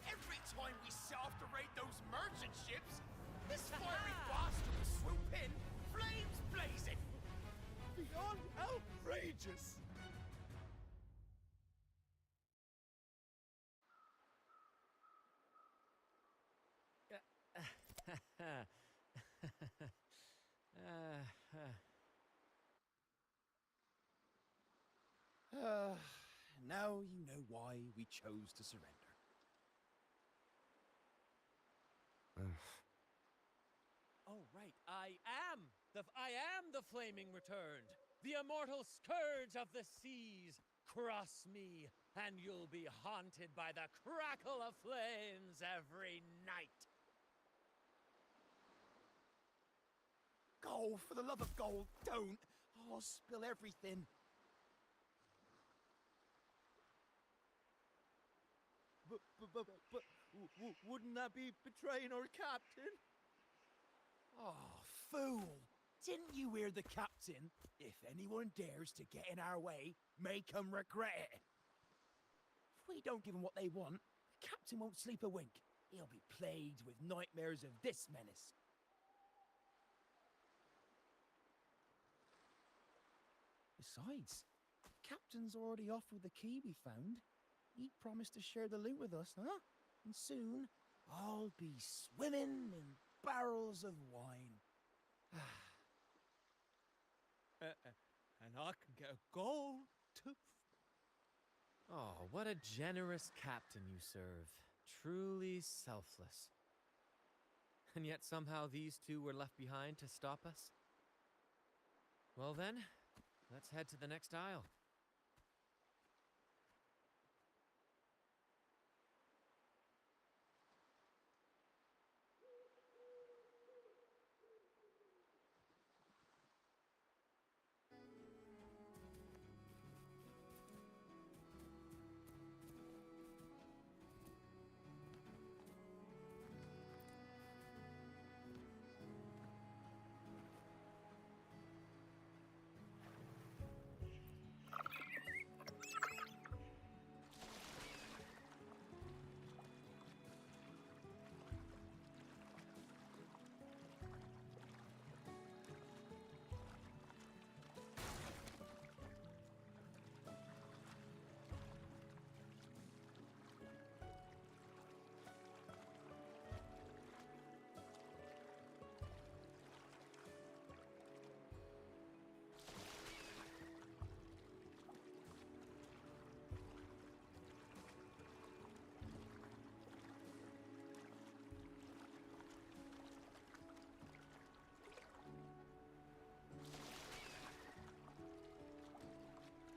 Every time we set off to raid those merchant ships, this fiery bastard would swoop in, flames blazing. Beyond outrageous. Now you know why we chose to surrender. Oh, right. I am the flaming returned, the immortal scourge of the seas. Cross me, and you'll be haunted by the crackle of flames every night. Gold, for the love of gold, don't! I'll spill everything. But wouldn't that be betraying our captain? Oh, fool! Didn't you hear the captain? If anyone dares to get in our way, make 'em regret it. If we don't give 'em what they want, the captain won't sleep a wink. He'll be plagued with nightmares of this menace. Besides, the captain's already off with the key we found. He promised to share the loot with us, huh? And soon, I'll be swimming in barrels of wine. And I can get a gold too. Oh, what a generous captain you serve. Truly selfless. And yet somehow these two were left behind to stop us? Well then, let's head to the next aisle.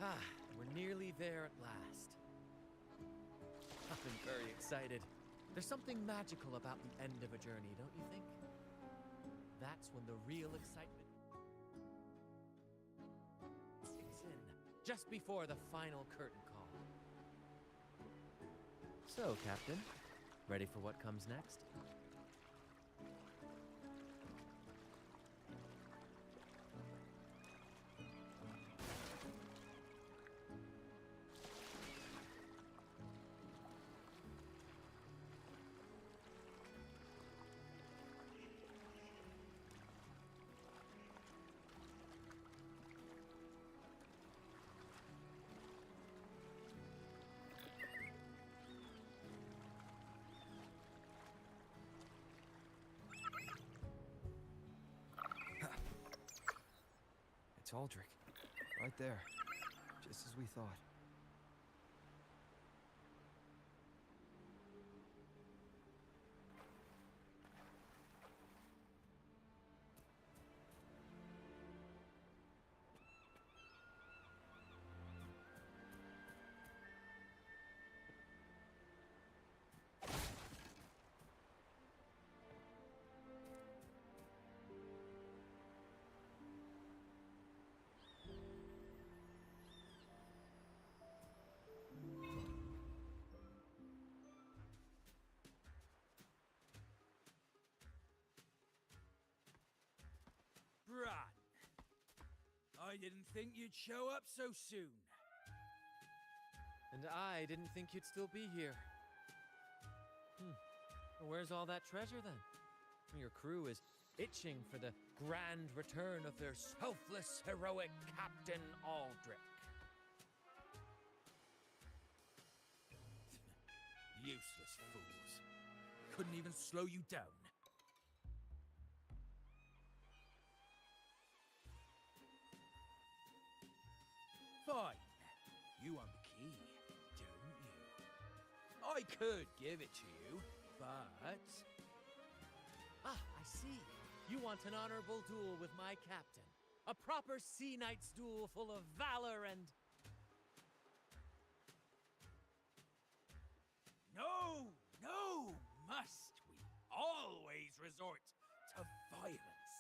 Ah, we're nearly there at last. I'm very excited. There's something magical about the end of a journey, don't you think? That's when the real excitement sinks in, just before the final curtain call. So, Captain, ready for what comes next? It's Aldrich. Right there. Just as we thought. I didn't think you'd show up so soon. And I didn't think you'd still be here. Well, where's all that treasure then? Your crew is itching for the grand return of their Selfless, heroic Captain Aldrich. Useless fools. Couldn't even slow you down. Fine. You want the key, don't you? I could give it to you, but... Ah, I see. You want an honorable duel with my captain. A proper sea knight's duel full of valor and... No, no, must we always resort to violence?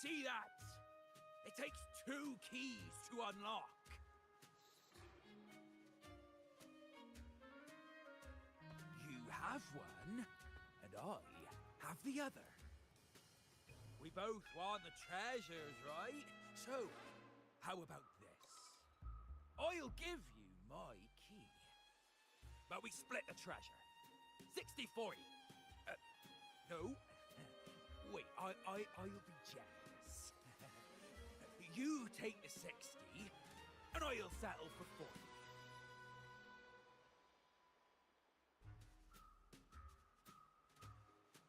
See that? It takes 2 keys to unlock. You have one, and I have the other. We both want the treasures, right? So, how about this? I'll give you my key. But we split the treasure. 60-40. No. Wait, I'll be generous. You take the 60, and I'll settle for 40.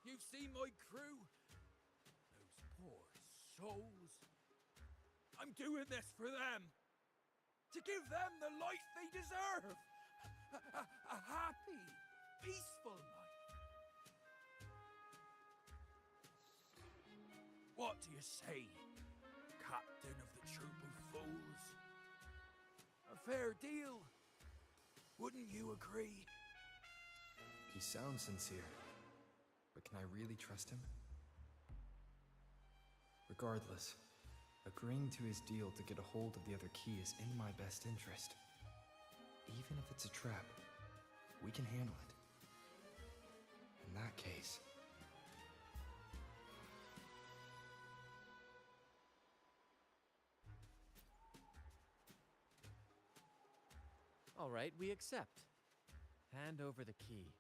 You've seen my crew? Those poor souls. I'm doing this for them. To give them the life they deserve. A happy, peaceful life. What do you say, Captain of the Troop of Fools? A fair deal, wouldn't you agree? He sounds sincere, but can I really trust him? Regardless, agreeing to his deal to get a hold of the other key is in my best interest. Even if it's a trap, we can handle it. In that case... All right, we accept. Hand over the key.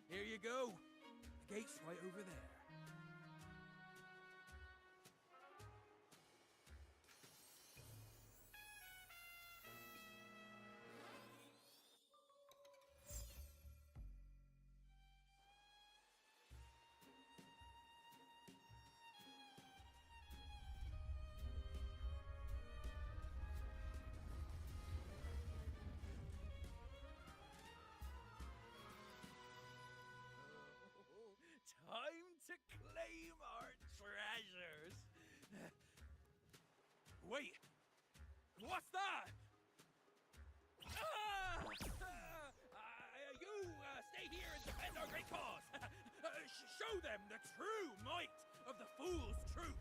Here you go. The gate's right over there. Time to claim our treasures. Wait, what's that? You stay here and defend our great cause. Show them the true might of the Fool's Troop.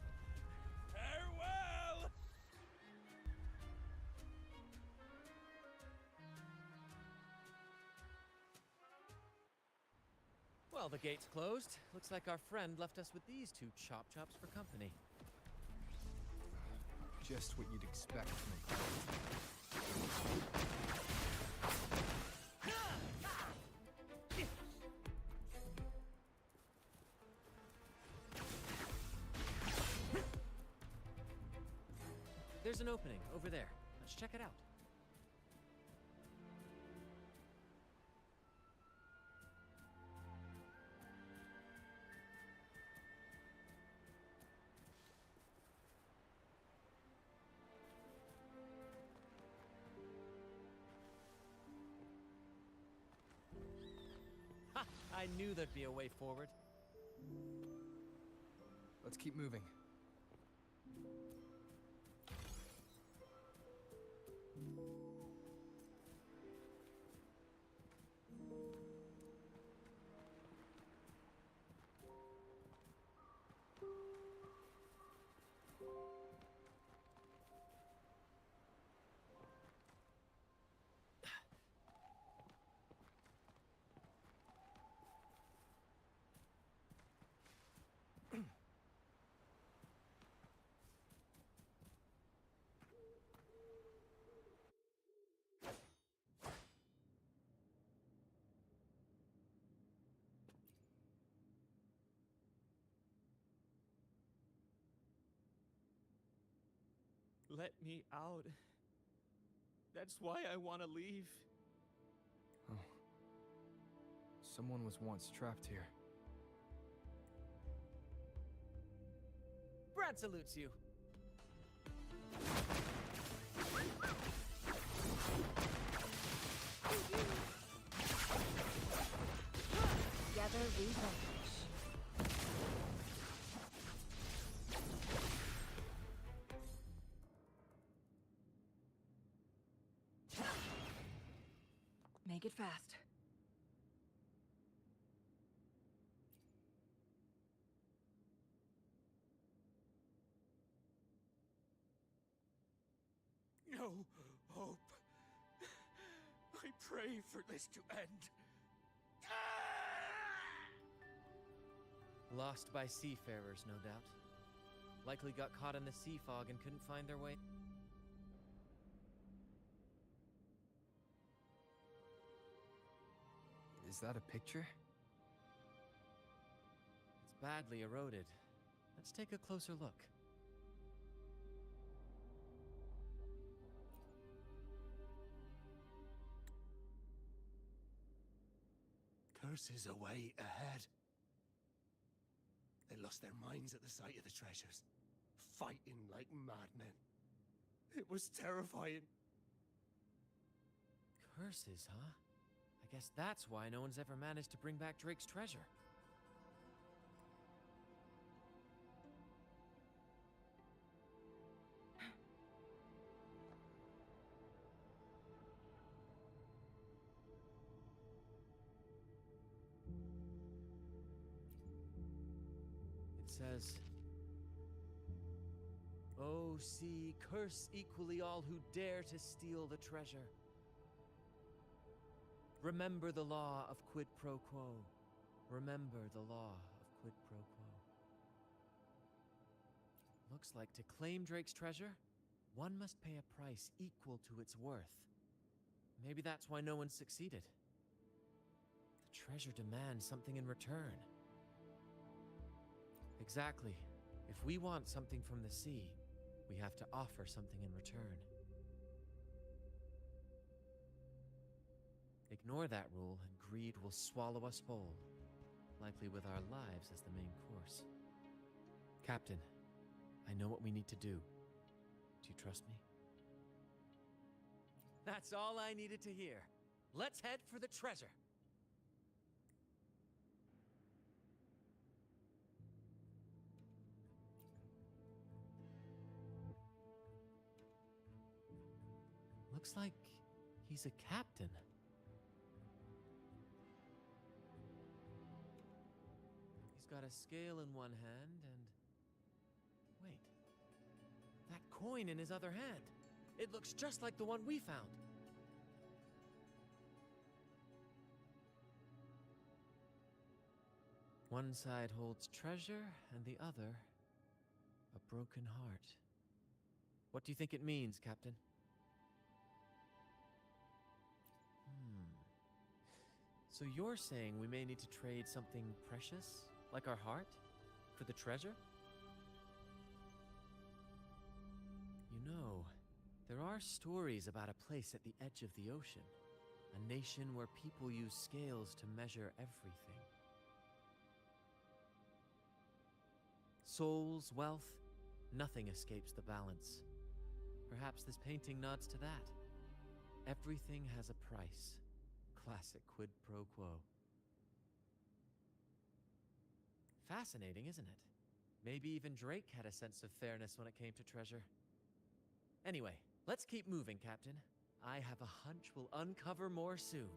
Farewell. Well, the gate's closed. Looks like our friend left us with these 2 chop chops for company. Just what you'd expect from a... There's an opening over there. Let's check it out. Ha! I knew there'd be a way forward. Let's keep moving. let me out. That's why I want to leave. Oh. Someone was once trapped here. Brad salutes you. Together we vanish. Make it fast. No hope. I pray for this to end. Lost by seafarers, no doubt. Likely got caught in the sea fog and couldn't find their way. Is that a picture? It's badly eroded. Let's take a closer look. Curses away ahead. They lost their minds at the sight of the treasures, fighting like madmen. It was terrifying. Curses, huh? I guess that's why no one's ever managed to bring back Drake's treasure. It says, "Oh, sea, curse equally all who dare to steal the treasure. Remember the law of quid pro quo. Remember the law of quid pro quo." Looks like to claim Drake's treasure, one must pay a price equal to its worth. Maybe that's why no one succeeded. The treasure demands something in return. Exactly. If we want something from the sea, we have to offer something in return. Ignore that rule, and greed will swallow us whole, likely with our lives as the main course. Captain, I know what we need to do. Do you trust me? That's all I needed to hear. Let's head for the treasure. Looks like he's a captain. He's got a scale in one hand and... Wait. That coin in his other hand. It looks just like the one we found. One side holds treasure and the other a broken heart. What do you think it means, Captain? So you're saying we may need to trade something precious, like our heart, for the treasure? You know, there are stories about a place at the edge of the ocean, a nation where people use scales to measure everything. Souls, wealth, nothing escapes the balance. Perhaps this painting nods to that. Everything has a price. Classic quid pro quo. Fascinating, isn't it? Maybe even Drake had a sense of fairness when it came to treasure. Anyway, let's keep moving, Captain. I have a hunch we'll uncover more soon.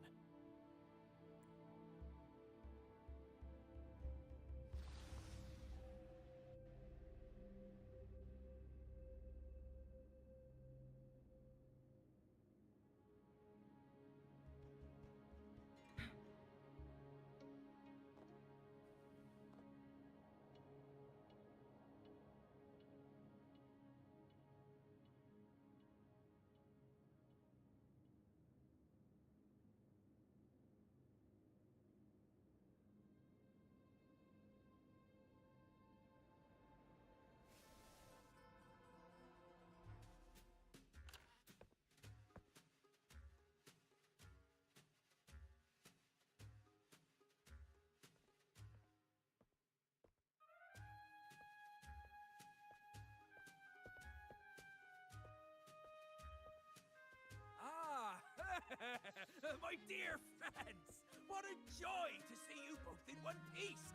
My dear friends, what a joy to see you both in one piece.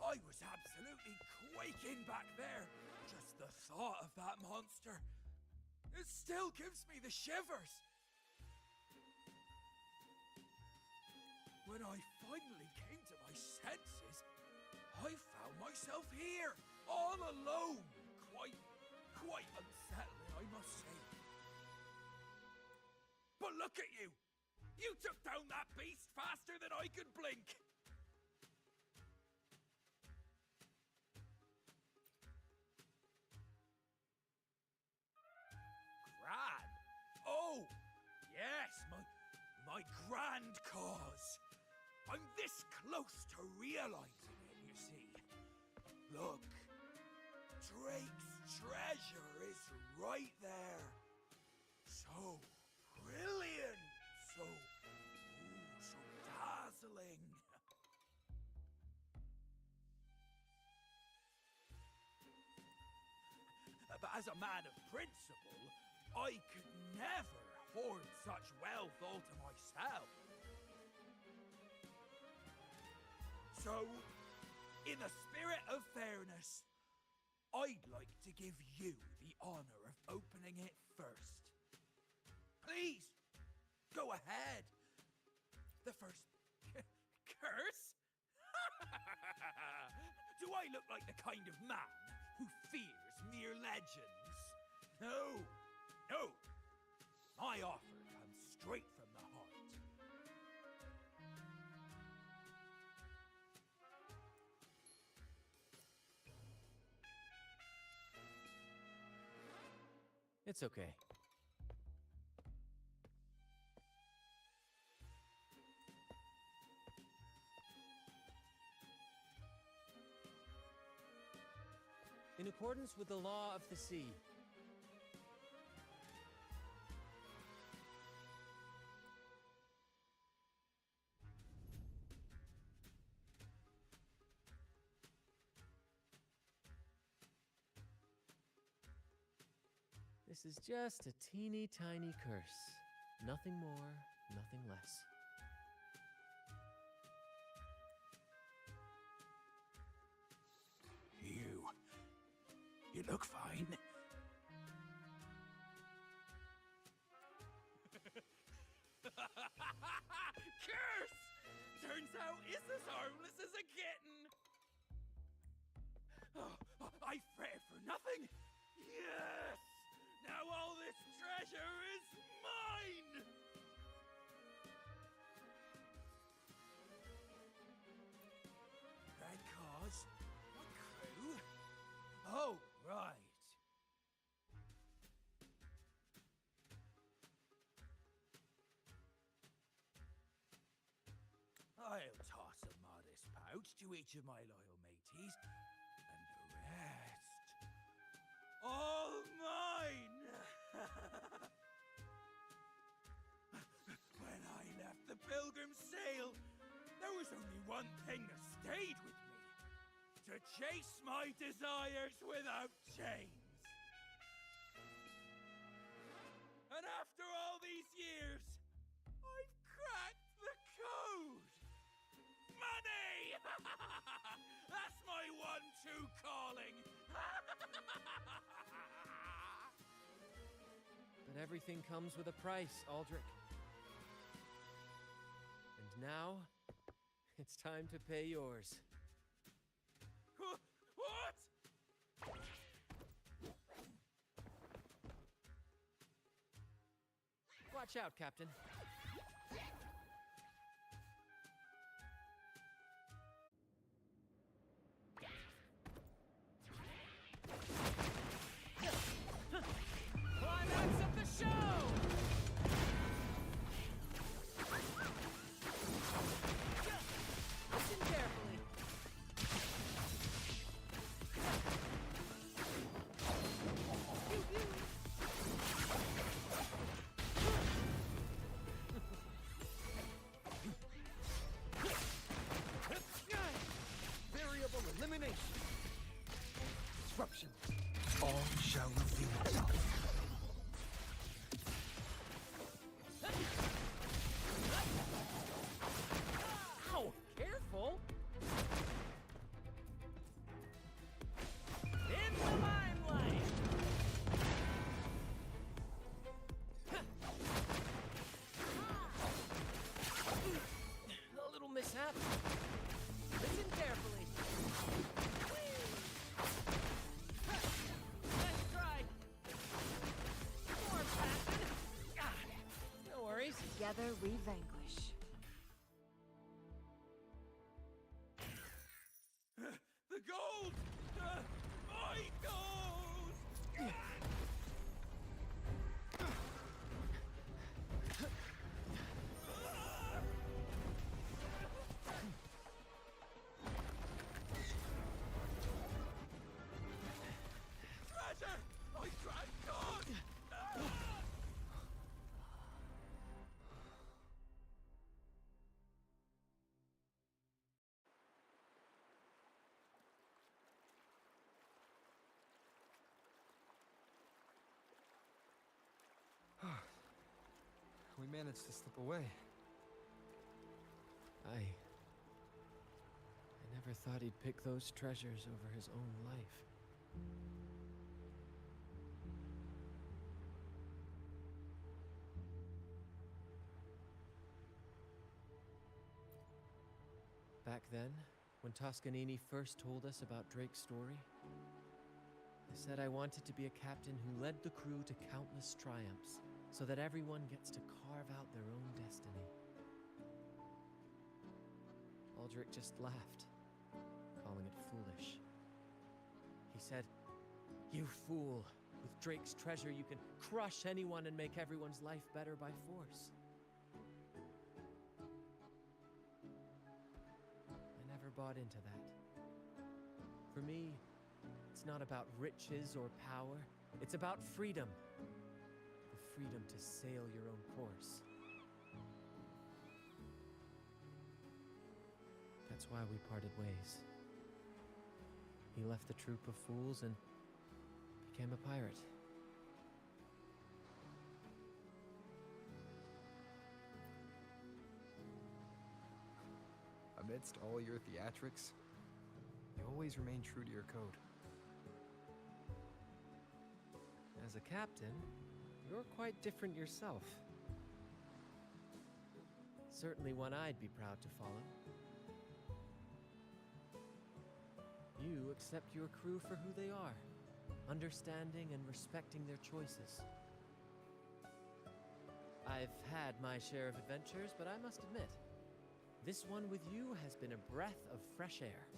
I was absolutely quaking back there. Just the thought of that monster. It still gives me the shivers. When I finally came to my senses, I found myself here, all alone. Quite unsettling, I must say. But look at you! You took down that beast faster than I could blink! Gran? Oh! Yes, my grand cause! I'm this close to realizing it, you see. Look, Drake's treasure is right there. So brilliant, so dazzling. But as a man of principle, I could never hoard such wealth all to myself. So, in the spirit of fairness, I'd like to give you the honor of opening it first. Please, go ahead. The first curse? Do I look like the kind of man who fears mere legends? No. My offer comes straight from the heart. It's okay. In accordance with the law of the sea, this is just a teeny tiny curse. Nothing more, nothing less. You look fine. Curse! Turns out it's as harmless as a kitten. Oh, I fretted for nothing. Yes! Now all this treasure is mine! Red cause? What crew? Oh, right. I'll toss a modest pouch to each of my loyal mateys, and the rest, all mine! When I left the Pilgrim's Sail, there was only one thing that stayed with me. To chase my desires without chains. And after all these years, I've cracked the code! Money! That's my one true calling! But everything comes with a price, Aldrich. And now, it's time to pay yours. What? Watch out, Captain. Climax of the show! Listen carefully. Variable elimination. Disruption. All shall reveal itself. we vanquish. The gold! My gold! Treasure! I tried God! We managed to slip away. I never thought he'd pick those treasures over his own life. Back then, when Toscanini first told us about Drake's story, I said I wanted to be a captain who led the crew to countless triumphs, so that everyone gets to carve out their own destiny. Aldrich just laughed, calling it foolish. He said, "You fool! With Drake's treasure, you can crush anyone and make everyone's life better by force." I never bought into that. For me, it's not about riches or power. It's about freedom. The freedom to sail your own course. That's why we parted ways. He left the troop of fools and became a pirate. Amidst all your theatrics, you always remain true to your code. As a captain, you're quite different yourself. Certainly one I'd be proud to follow. You accept your crew for who they are, understanding and respecting their choices. I've had my share of adventures, but I must admit, this one with you has been a breath of fresh air.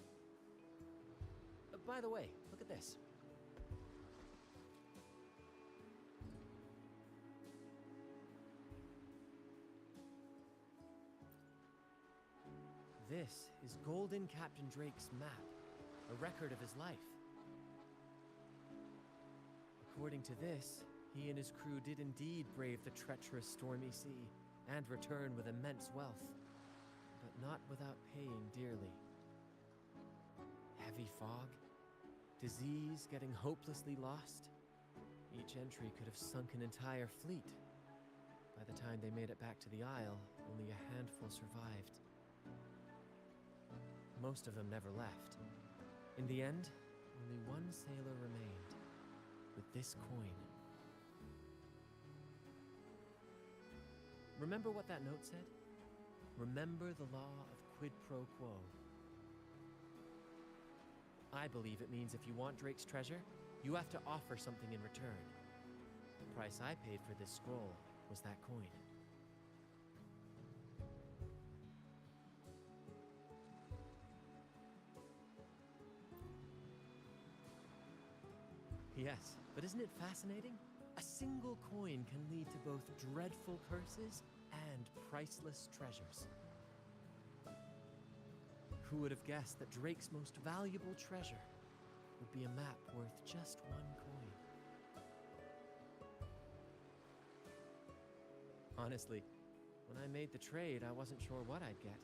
By the way, look at this. This is Golden Captain Drake's map, a record of his life. According to this, he and his crew did indeed brave the treacherous stormy sea and return with immense wealth, but not without paying dearly. Heavy fog, disease, getting hopelessly lost. Each entry could have sunk an entire fleet. By the time they made it back to the Isle, only a handful survived. Most of them never left. In the end, only one sailor remained, with this coin. Remember what that note said? Remember the law of quid pro quo. I believe it means if you want Drake's treasure, you have to offer something in return. The price I paid for this scroll was that coin. Yes, but isn't it fascinating? A single coin can lead to both dreadful curses and priceless treasures. Who would have guessed that Drake's most valuable treasure would be a map worth just one coin? Honestly, when I made the trade, I wasn't sure what I'd get.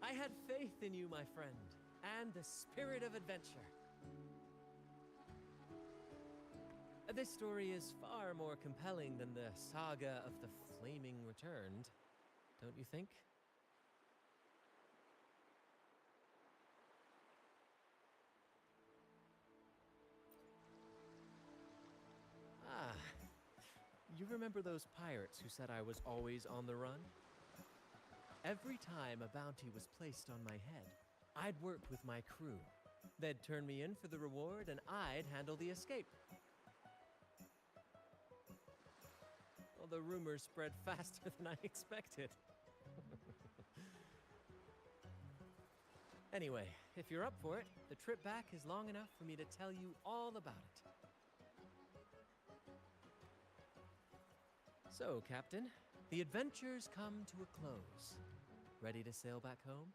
I had faith in you, my friend, and the spirit of adventure. This story is far more compelling than the saga of the Flaming Returned, don't you think? Ah, you remember those pirates who said I was always on the run? Every time a bounty was placed on my head, I'd work with my crew, They'd turn me in for the reward, and I'd handle the escape. Well, the rumors spread faster than I expected. Anyway, if you're up for it, the trip back is long enough for me to tell you all about it. So, Captain, the adventures come to a close. Ready to sail back home?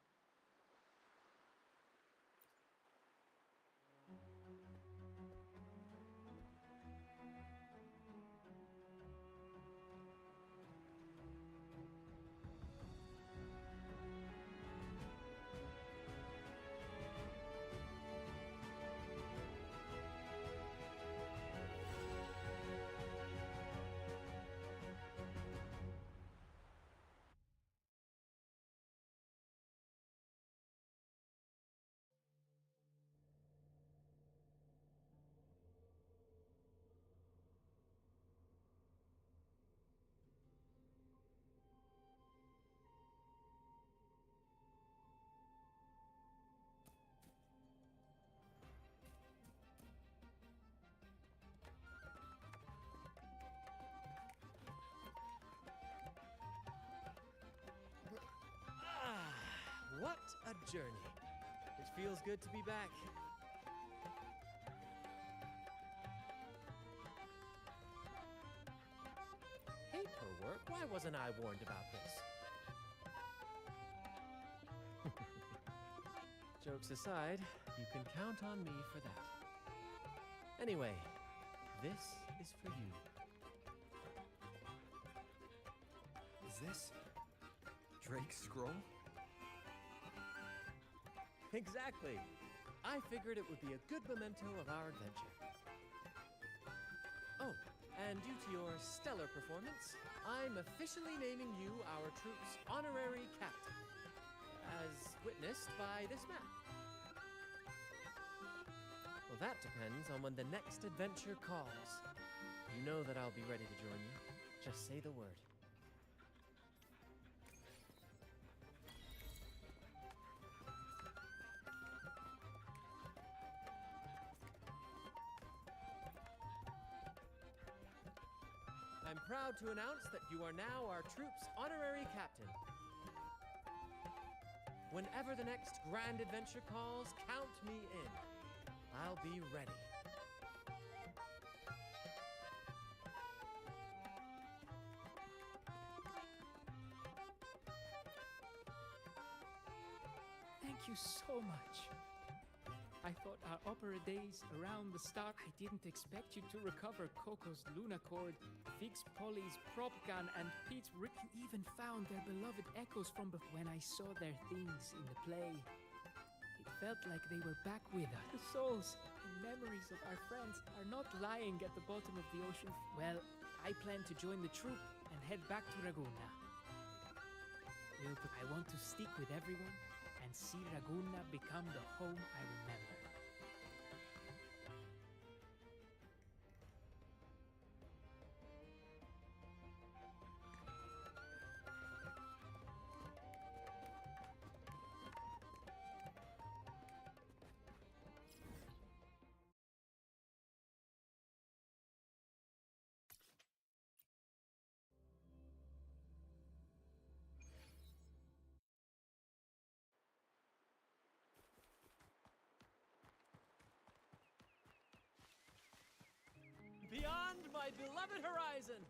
What a journey. It feels good to be back. Paperwork? Why wasn't I warned about this? Jokes aside, you can count on me for that. Anyway, this is for you. Is this Drake's scroll? Exactly. I figured it would be a good memento of our adventure. Oh, and due to your stellar performance, I'm officially naming you our troop's honorary captain, as witnessed by this map. Well, that depends on when the next adventure calls. You know that I'll be ready to join you. Just say the word. I'm proud to announce that you are now our troop's honorary captain. Whenever the next grand adventure calls, count me in. I'll be ready. Thank you so much. I thought our opera days around the start. I didn't expect you to recover Coco's Lunacord, fix Polly's prop gun, and Pete's Rick. You even found their beloved echoes from when I saw their things in the play. It felt like they were back with us. The souls and memories of our friends are not lying at the bottom of the ocean. Well, I plan to join the troop and head back to Raguna. But I want to stick with everyone and see Raguna become the home I remember. Beyond my beloved horizon!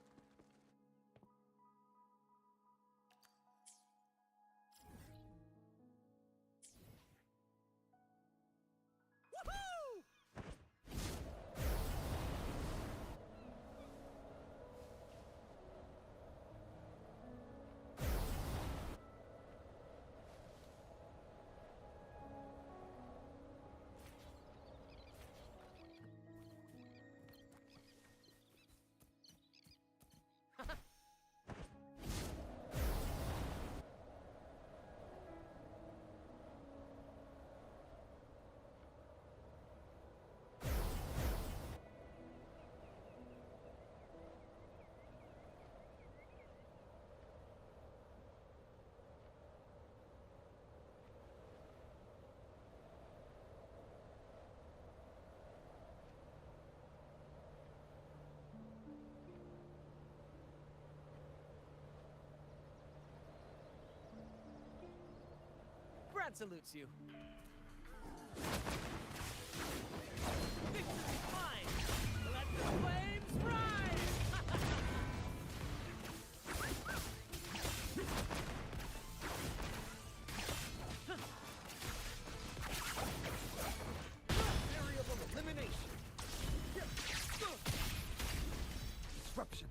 God salutes you. Victory is mine! Let the flames rise! Variable elimination. Disruption.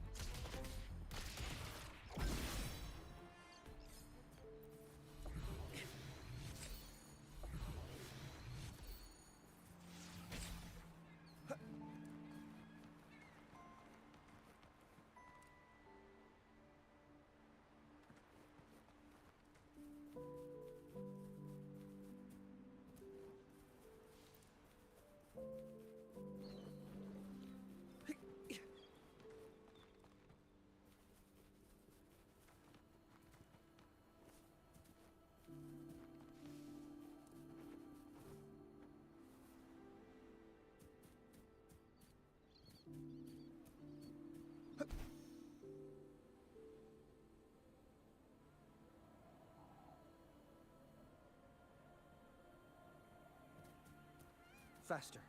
Faster.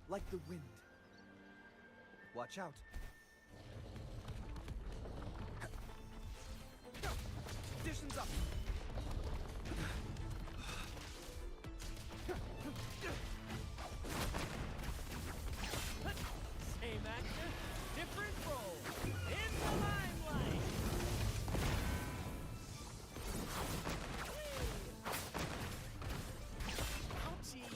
Like the wind. Watch out. Conditions up. Same actor, different role. In the limelight! Ouchie!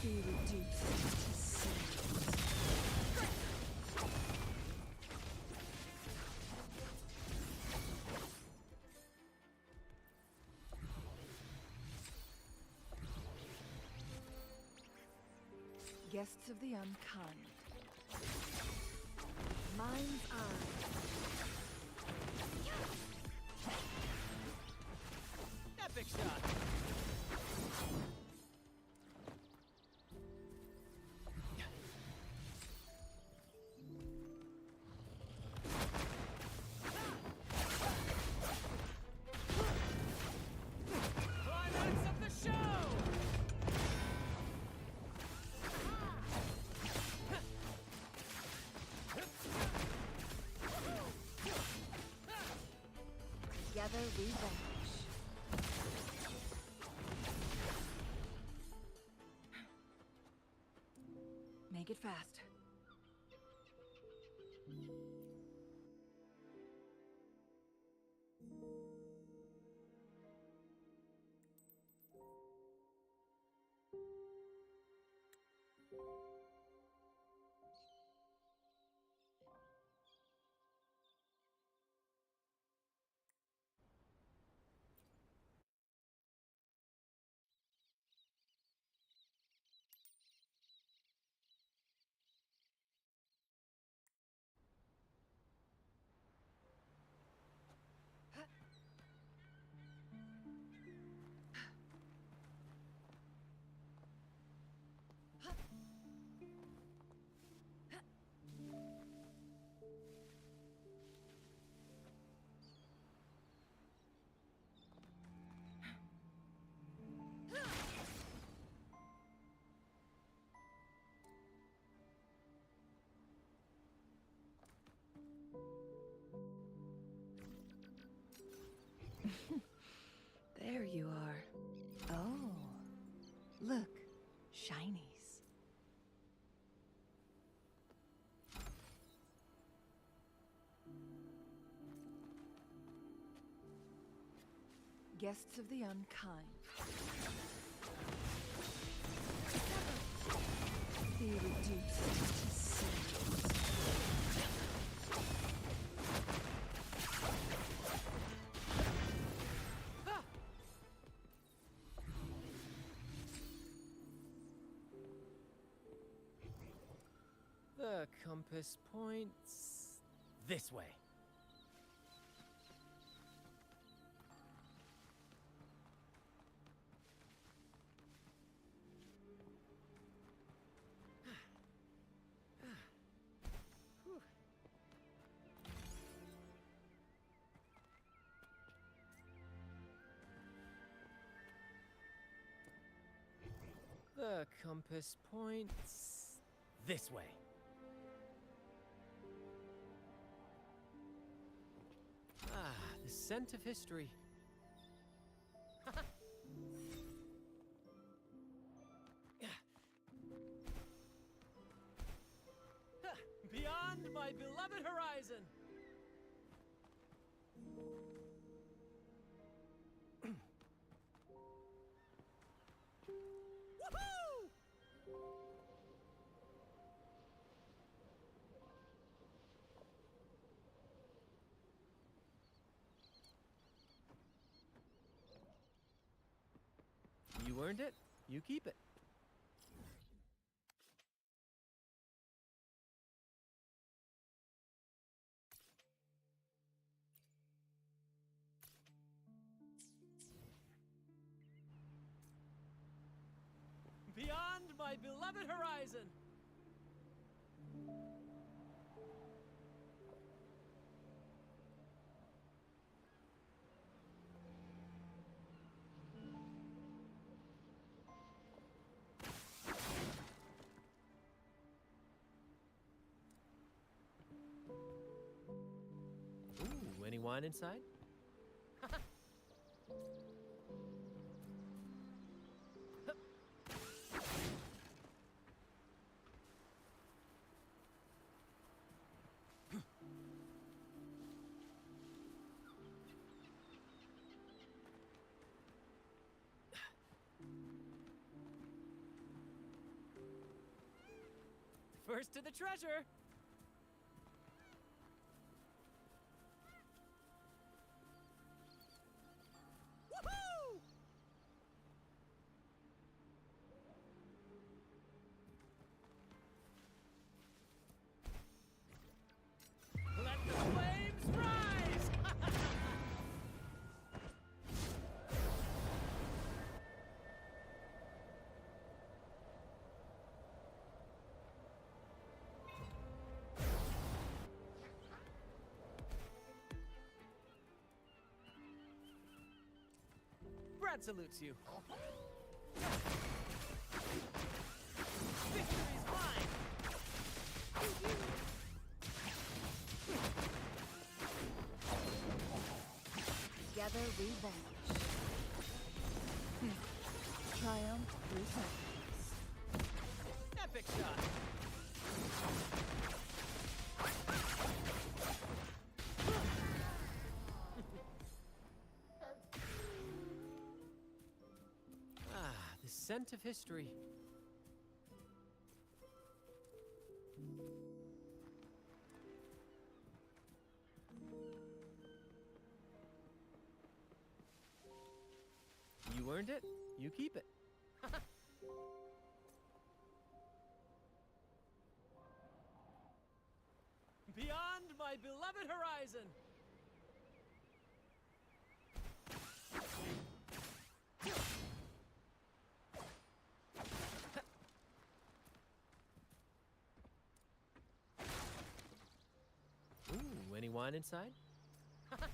Be reduced to silence. Guests of the unkind. Mind's eye. Epic shot! Climax of the show! Together we vanish. Make it fast. There you are. Oh, look, shinies. Guests of the unkind. Be reduced to silence. The compass points this way. The compass points this way. Ah, the scent of history. Beyond my beloved horizon! Woohoo! You earned it, you keep it. Beyond my beloved horizon! Ooh, any wine inside? First to the treasure! Woohoo! Let the flames rise! Brad salutes you. Victory's mine! Together we vanish. Triumph returns. Epic shot! Ah, the scent of history. You earned it, you keep it. Beyond my beloved horizon! Ooh, any wine inside? Woohoo!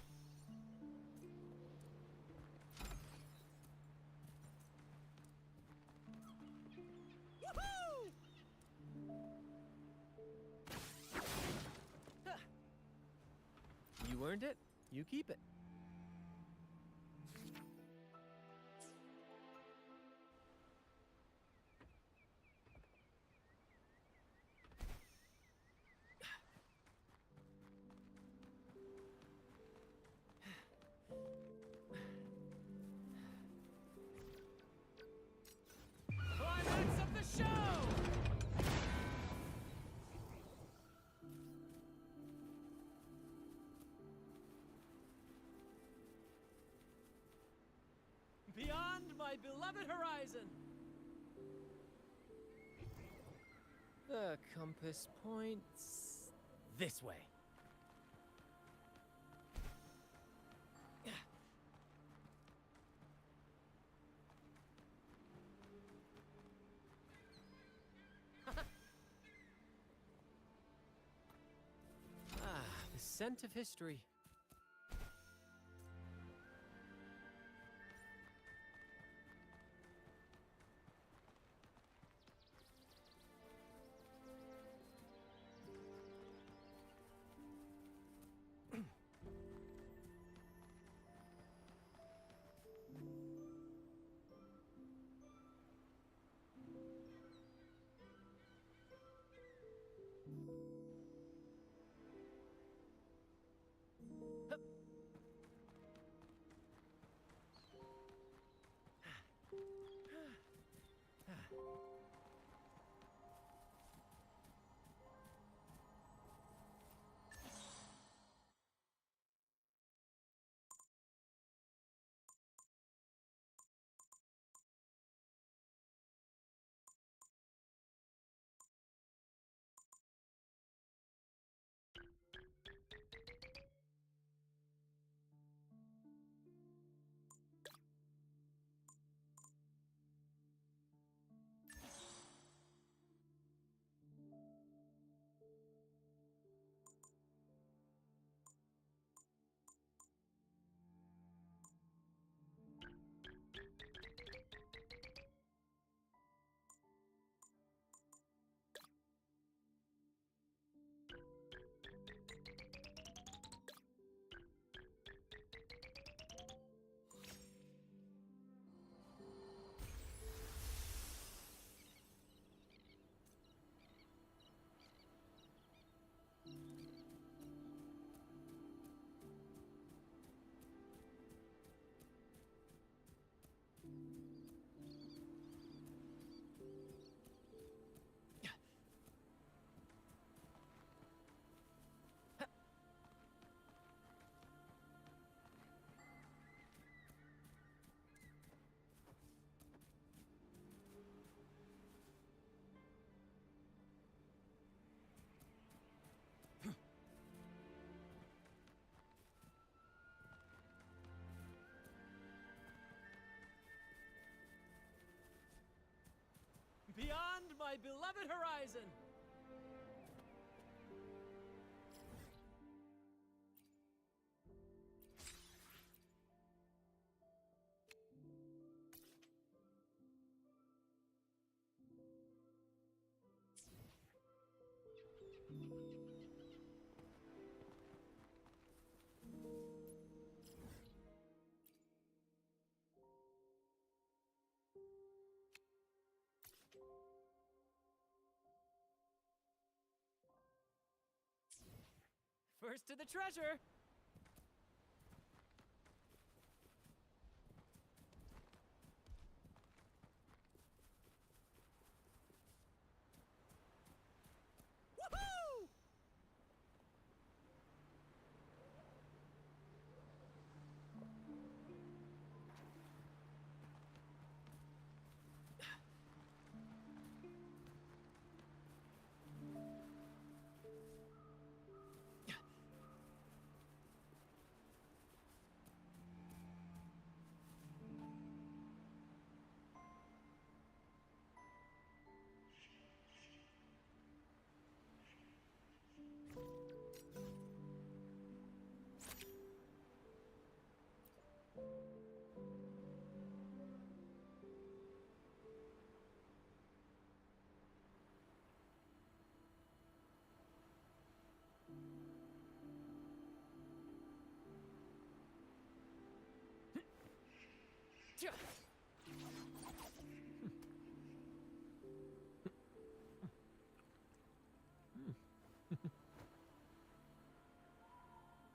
You earned it, you keep it. Climax of the show! Beyond my beloved horizon! The compass points this way. Ah, the scent of history. Beyond my beloved horizon! First to the treasure! Woohoo! Tch!